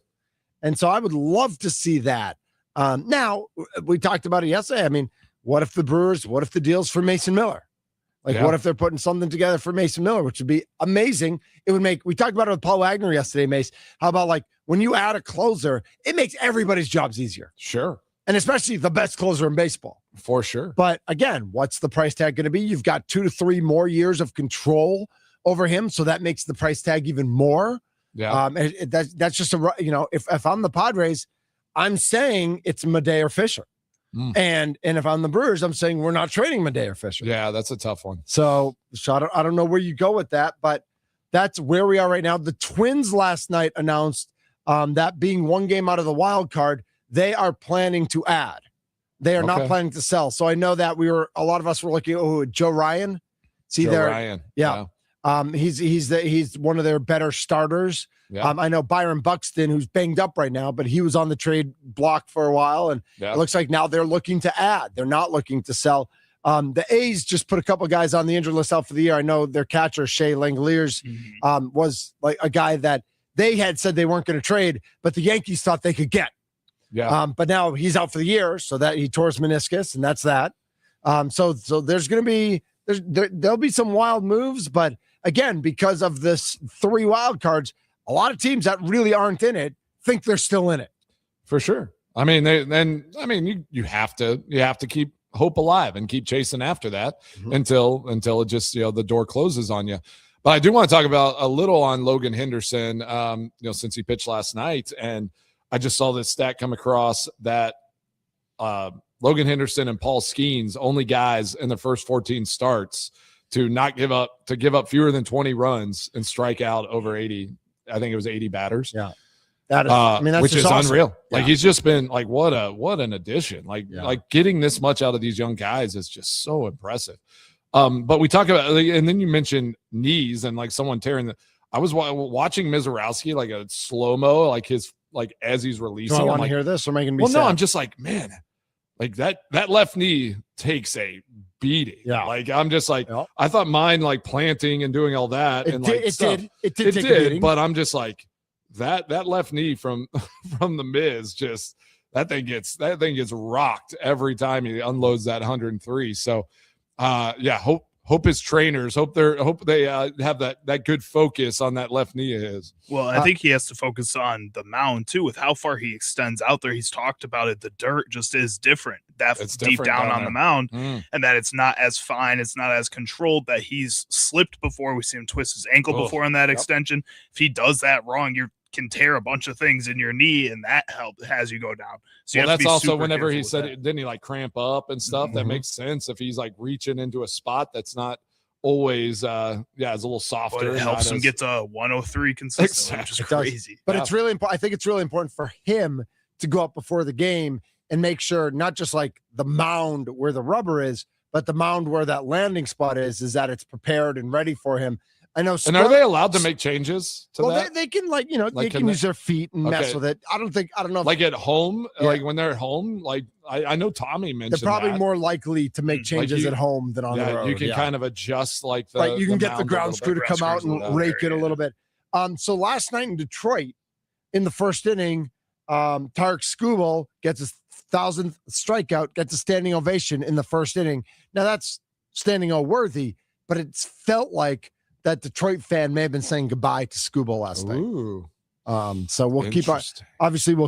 S3: And so I would love to see that. Now, we talked about it yesterday. I mean, what if the deal's for Mason Miller? Like, what if they're putting something together for Mason Miller, which would be amazing. We talked about it with Paul Wagner yesterday, Mace. How about, like, when you add a closer, it makes everybody's jobs easier.
S4: Sure.
S3: And especially the best closer in baseball.
S4: For sure.
S3: But again, what's the price tag going to be? You've got 2 to 3 more years of control over him. So that makes the price tag even more.
S4: Yeah.
S3: That's just if I'm the Padres, I'm saying it's Madea or Fisher. And if I'm the Brewers, I'm saying we're not trading Madea or Fisher.
S4: Yeah, that's a tough one.
S3: So I don't know where you go with that, but that's where we are right now. The Twins last night announced that being 1 game out of the wild card, they are planning to add. They are not planning to sell. So I know that a lot of us were looking, Joe Ryan.
S4: Ryan.
S3: Yeah. He's one of their better starters.
S4: Yeah.
S3: I know Byron Buxton, who's banged up right now, but he was on the trade block for a while, and it looks like now they're looking to add. They're not looking to sell. The A's just put a couple of guys on the injured list out for the year. I know their catcher, Shea Langoliers, was like a guy that they had said they weren't going to trade, but the Yankees thought they could get.
S4: Yeah.
S3: But now he's out for the year, so that he tore his meniscus, and that's that. So there's going to be there'll be some wild moves, but again, because of this 3 wild cards, a lot of teams that really aren't in it think they're still in it.
S4: For sure. I mean, you have to keep hope alive and keep chasing after that until it just, the door closes on you. But I do want to talk about a little on Logan Henderson, since he pitched last night. And I just saw this stat come across that Logan Henderson and Paul Skeens, only guys in the first 14 starts to give up fewer than 20 runs and strike out over 80. I think it was 80 batters.
S3: Yeah. That is, that's
S4: which is
S3: awesome.
S4: unreal.
S3: Yeah.
S4: Like, he's just been like, what an addition. Like getting this much out of these young guys is just so impressive. But we talk about, and then you mentioned knees and like someone tearing I was watching Mizorowski, like a slow-mo, like as he's releasing.
S3: Do I want to hear this or making me sad?
S4: No, I'm just like, man, like that left knee takes a beating.
S3: Yeah.
S4: Like, I'm just like, I thought mine like planting and doing all that. It did. But I'm just like, that left knee from the Miz, just that thing gets rocked every time he unloads that 103. So hope his trainers hope they have that good focus on that left knee of his.
S5: Well, I think he has to focus on the mound too, with how far he extends out there. He's talked about it. The dirt just is different. That's deep down on the mound, and that it's not as fine, it's not as controlled. That he's slipped before. We see him twist his ankle before on that extension. If he does that wrong, you can tear a bunch of things in your knee, and that has you go down. So
S4: that's also whenever he said it, didn't he like cramp up and stuff? That makes sense if he's like reaching into a spot that's not always it's a little softer.
S5: But it helps him get to 103 consistently, which is crazy.
S3: But it's really important. I think it's really important for him to go up before the game and make sure not just like the mound where the rubber is, but the mound where that landing spot is that it's prepared and ready for him. I know.
S4: And are they allowed to make changes to that?
S3: They can they can use their feet and mess with it. I don't know.
S4: Like at home, like when they're at home, like I know Tommy mentioned
S3: they're probably more likely to make changes at home than on the road.
S4: You can kind of adjust you
S3: can get the ground screw to come out and rake it a little bit. So last night in Detroit, in the first inning, Tarek Skubal gets his 1,000th strikeout, gets a standing ovation in the first inning. Now that's standing O worthy, but it's felt like that Detroit fan may have been saying goodbye to Skubal last night. So we'll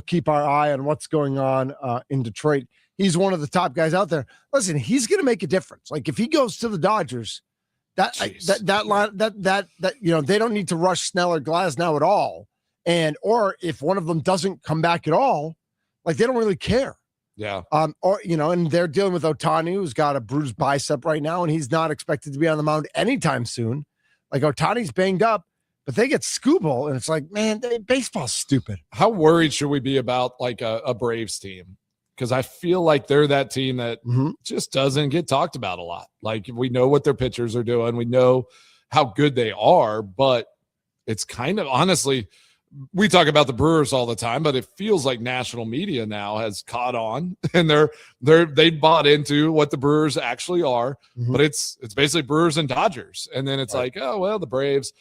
S3: keep our eye on what's going on in Detroit. He's one of the top guys out there. Listen, he's going to make a difference. Like if he goes to the Dodgers, they don't need to rush Snell or Glasnow at all. Or if one of them doesn't come back at all, like they don't really care.
S4: Yeah.
S3: And they're dealing with Ohtani, who's got a bruised bicep right now, and he's not expected to be on the mound anytime soon. Like Ohtani's banged up, but they get Skubal, and it's like, man, baseball's stupid.
S4: How worried should we be about like a Braves team? Because I feel like they're that team that just doesn't get talked about a lot. Like we know what their pitchers are doing. We know how good they are, but it's kind of honestly, we talk about the Brewers all the time, but it feels like national media now has caught on and they bought into what the Brewers actually are, but it's basically Brewers and Dodgers. And then it's like, oh, well, the Braves,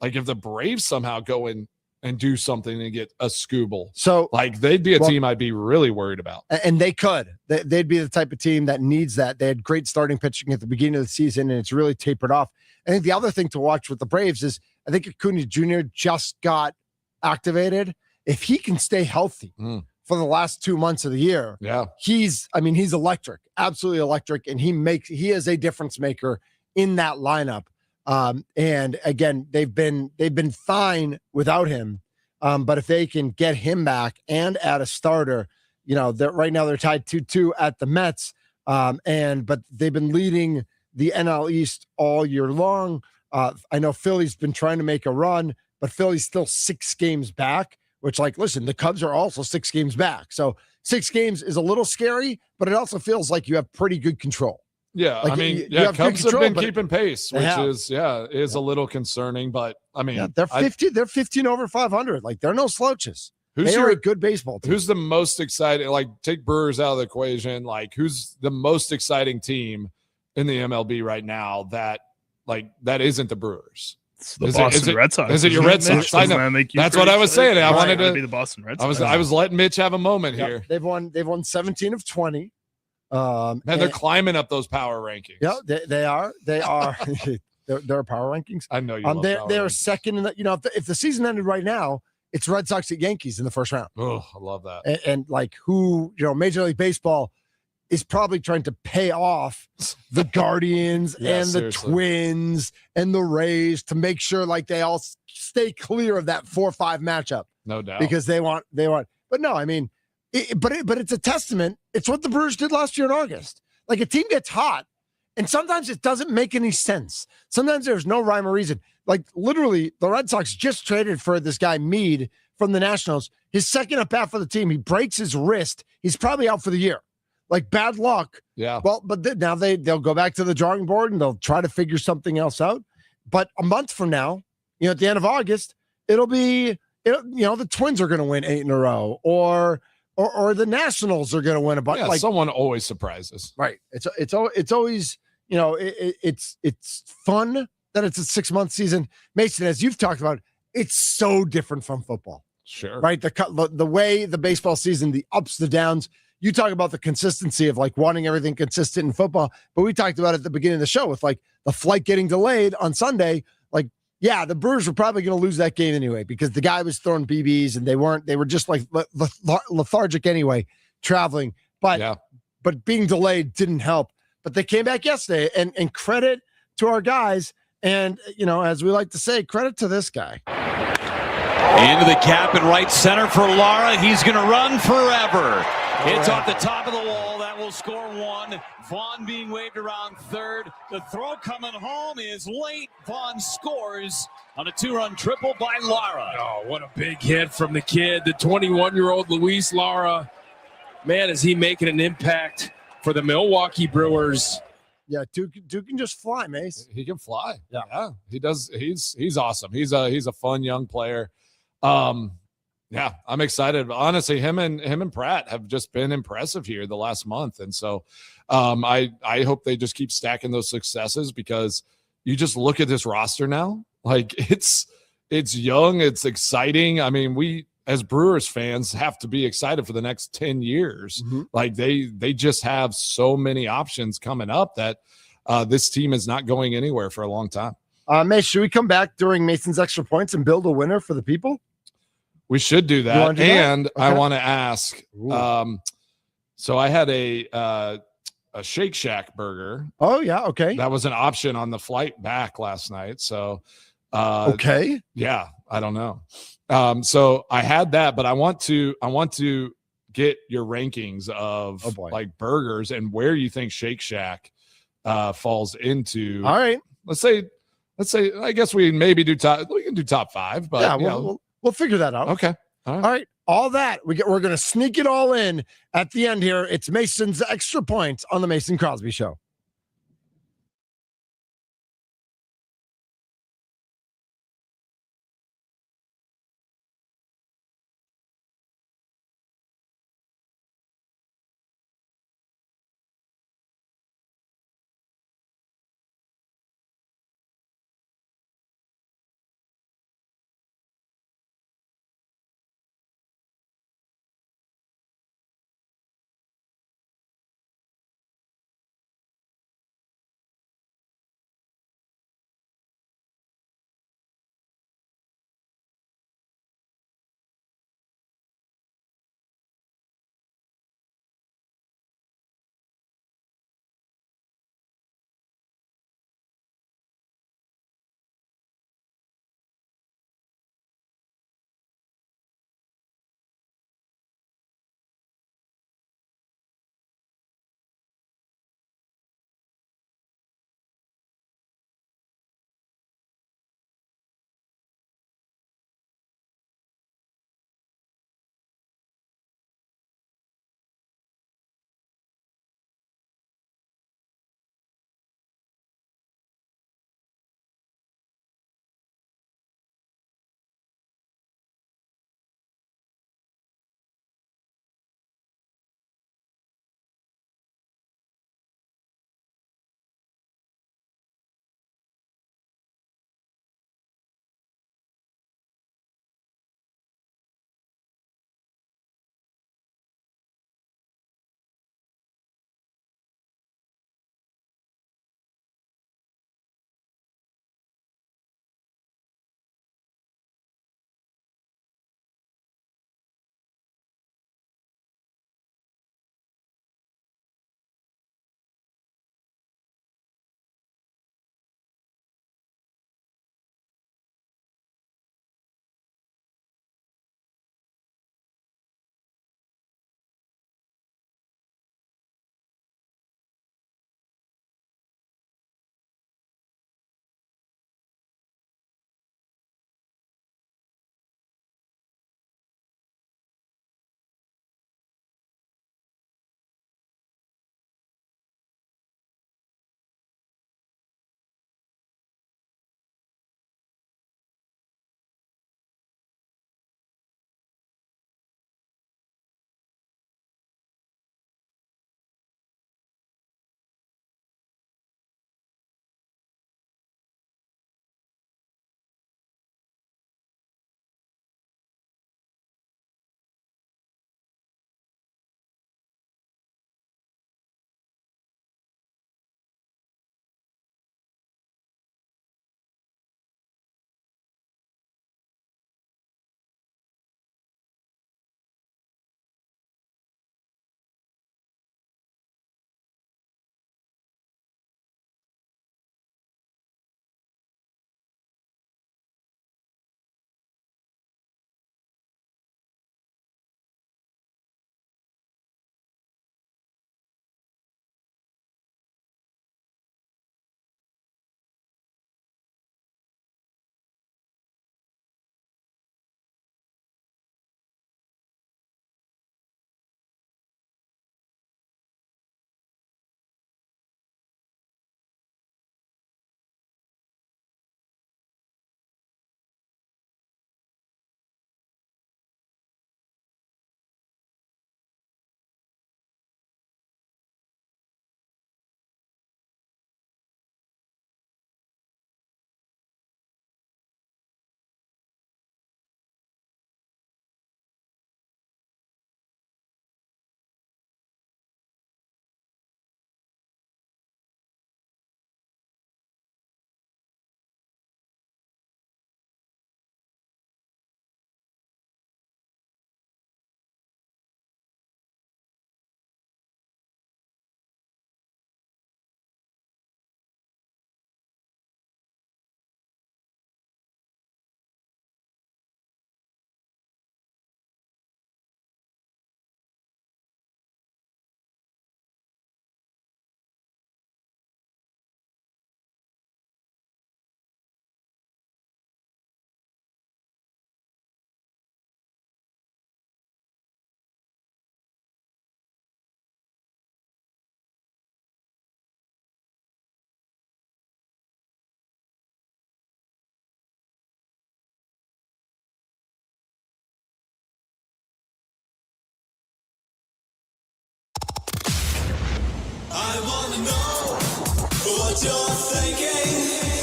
S4: like if the Braves somehow go in and do something and get a Skubal, so like they'd be a team I'd be really worried about. And
S3: they could, they'd be the type of team that needs that. They had great starting pitching at the beginning of the season and it's really tapered off. I think the other thing to watch with the Braves is I think Acuna Jr. just got activated. If he can stay healthy for the last 2 months of the year, he's electric, absolutely electric, and he is a difference maker in that lineup. And again, they've been fine without him. But if they can get him back and add a starter, right now they're tied 2-2 at the Mets. But they've been leading the NL East all year long. I know Philly's been trying to make a run, but Philly's still 6 games back, which listen, the Cubs are also 6 games back. So 6 games is a little scary, but it also feels like you have pretty good control.
S4: Yeah,
S3: Like,
S4: I mean,
S3: you
S4: yeah,
S3: have good
S4: Cubs have
S3: control,
S4: been
S3: but
S4: keeping pace,
S3: they
S4: which
S3: have.
S4: is a little concerning. But I mean,
S3: they're 15 over 500. Like, they're no slouches. They are a good baseball team.
S4: Who's the most exciting? Like, take Brewers out of the equation. Like, who's the most exciting team in the MLB right now that isn't the Brewers?
S5: It's the Boston Red Sox.
S4: Is it your Red Sox? I know. That's what I was saying. I wanted to
S5: be the Boston Red Sox.
S4: I was letting Mitch have a moment here.
S3: They've won 17 of 20.
S4: Man, they're climbing up those power rankings.
S3: Yeah, they are. They are. There are power rankings.
S4: I know you.
S3: They're second in the. If the season ended right now, it's Red Sox at Yankees in the first round.
S4: Oh, I love that.
S3: And like, who, Major League Baseball is probably trying to pay off the Guardians and the Twins and the Rays to make sure like they all stay clear of that 4-5 matchup.
S4: No doubt.
S3: Because they want. But no, I mean, but it's a testament. It's what the Brewers did last year in August. Like, a team gets hot, and sometimes it doesn't make any sense. Sometimes there's no rhyme or reason. Like, literally, the Red Sox just traded for this guy Meade from the Nationals. His second at bat for the team, he breaks his wrist. He's probably out for the year. Like, bad luck.
S4: Yeah.
S3: Well, but now they'll go back to the drawing board and they'll try to figure something else out. But a month from now, at the end of August, it'll be, the Twins are going to win 8 in a row, or the Nationals are going to win a bunch.
S4: Yeah, someone always surprises.
S3: Right. It's always, it's fun that it's a 6-month season. Mason, as you've talked about, it's so different from football.
S4: Sure.
S3: Right. The way the baseball season, the ups, the downs. You talk about the consistency of like wanting everything consistent in football, but we talked about it at the beginning of the show with like the flight getting delayed on Sunday. Like, yeah, the Brewers were probably going to lose that game anyway because the guy was throwing BBs and they were just like lethargic anyway, traveling. But being delayed didn't help. But they came back yesterday, and credit to our guys. And, as we like to say, credit to this guy.
S2: Into the cap in right center for Lara. He's going to run forever. It's off the top of the wall. That will score 1. Vaughn being waved around third. The throw coming home is late. Vaughn scores on a 2-run triple by Lara.
S9: Oh, what a big hit from the kid, the 21-year-old Luis Lara. Man, is he making an impact for the Milwaukee Brewers.
S3: Yeah, Duke can just fly, Mace.
S4: He can fly.
S3: Yeah,
S4: he does. He's awesome. He's a fun young player. Yeah, I'm excited. Honestly, him and Pratt have just been impressive here the last month, and so I hope they just keep stacking those successes because you just look at this roster now, like it's young, it's exciting. I mean, we as Brewers fans have to be excited for the next 10 years.
S3: Mm-hmm.
S4: Like they just have so many options coming up that this team is not going anywhere for a long time.
S3: Mace, should we come back during Mason's extra points and build a winner for the people?
S4: We should do that. And
S3: Okay.
S4: I want to ask, so I had a Shake Shack burger.
S3: Oh yeah. Okay.
S4: That was an option on the flight back last night. So,
S3: okay.
S4: Yeah, I don't know. So I had that, but I want to get your rankings of like burgers and where you think Shake Shack falls into.
S3: All right.
S4: Let's say, I guess we maybe we can do top 5, but
S3: yeah, we'll figure that out.
S4: Okay.
S3: All right. All that we're going to sneak it all in at the end here. It's Mason's extra points on the Mason Crosby Show.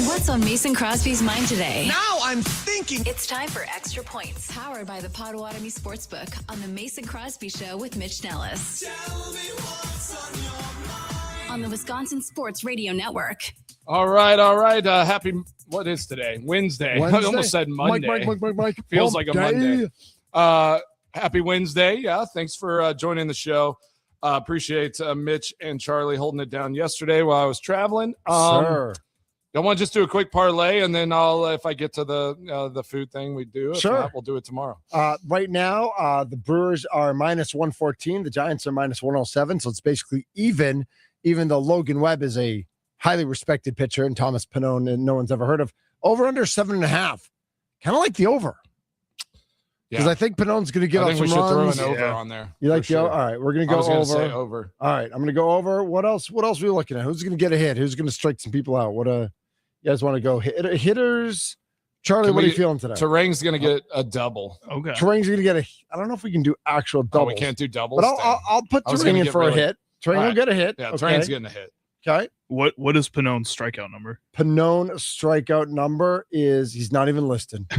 S1: What's on Mason Crosby's mind today?
S10: Now I'm thinking.
S1: It's time for Extra Points, powered by the Potawatomi Sportsbook on the Mason Crosby Show with Mitch Nellis.
S10: Tell me what's on your mind.
S1: On the Wisconsin Sports Radio Network.
S4: All right. Happy, what is today? Wednesday. I almost said Monday.
S3: Mike.
S4: Feels like a Monday. Happy Wednesday. Yeah, thanks for joining the show. Appreciate Mitch and Charlie holding it down yesterday while I was traveling.
S3: Sure.
S4: I want to just do a quick parlay, and then I'll, if I get to the food thing, we do. If
S3: sure.
S4: not, we'll do it tomorrow.
S3: Right now, the Brewers are minus 114. The Giants are minus 107. So it's basically even though Logan Webb is a highly respected pitcher and Thomas Pannone, and no one's ever heard of. Over under 7.5. Kind of like the over. Because I think Pannone's going to give up some runs. I think we should throw an over on there. You like the over? All right, we're going to go over.
S4: Say over.
S3: All right, I'm going to go over. What else are we looking at? Who's going to get a hit? Who's going to strike some people out? What you guys want to go? Hitters? Charlie, what are you feeling today?
S4: Terang's going to get a double.
S5: Okay.
S3: Terang's going to get I don't know if we can do actual doubles.
S4: We can't do doubles.
S3: But I'll put Terang in for a hit. Terang will get a hit.
S4: Yeah, Terang's getting a hit.
S3: Okay.
S5: What is Pannone's strikeout number?
S3: Pannone's strikeout number is he's not even listed.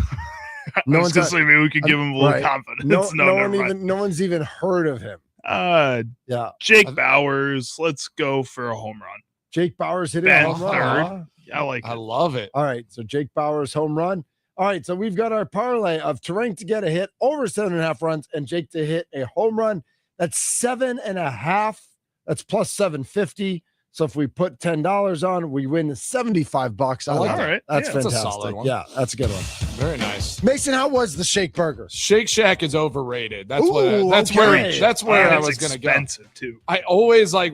S5: No one's gonna say maybe we could give him a little confidence.
S3: No one's even heard of him. Yeah.
S5: Jake Bowers. Let's go for a home run.
S3: Jake Bowers hitting a home run.
S5: I
S4: love it.
S3: All right. So Jake Bowers home run. All right. So we've got our parlay of Terang to get a hit over 7.5 runs and Jake to hit a home run. That's 7.5. That's plus 750. So if we put $10 on, we win $75.
S5: All right.
S3: That's fantastic.
S4: That's a solid one.
S3: Yeah, that's a good one.
S4: Very nice.
S3: Mason, how was the Shake Burgers?
S4: Shake Shack is overrated. That's where I was going to go.
S5: Expensive too.
S4: I always I'm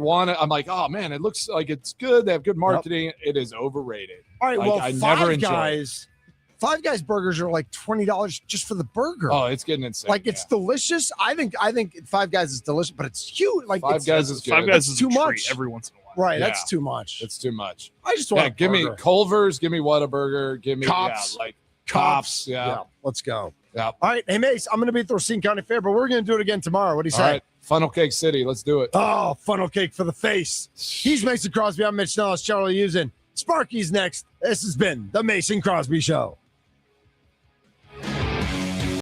S4: like, oh man, it looks like it's good. They have good marketing. Yep. It is overrated.
S3: All right. Well, Five Guys burgers are like $20 just for the burger.
S4: Oh, it's getting insane.
S3: Like it's delicious. I think Five Guys is delicious, but it's huge. Like
S4: Five Guys is good.
S5: Five Guys is
S3: too much
S5: every once in a while.
S3: Right, that's too much.
S4: It's too much.
S3: I just want
S4: give me Culver's, give me Whataburger, give me
S3: Cops.
S4: Cops. Yeah.
S3: Let's go.
S4: Yeah.
S3: All right. Hey, Mace, I'm going to be at the Racine County Fair, but we're going to do it again tomorrow. What do you say?
S4: All right. Funnel Cake City. Let's do it.
S3: Oh, funnel cake for the face. He's Mason Crosby. I'm Mitch Nellis. Charlie Usen. Sparky's next. This has been the Mason Crosby Show.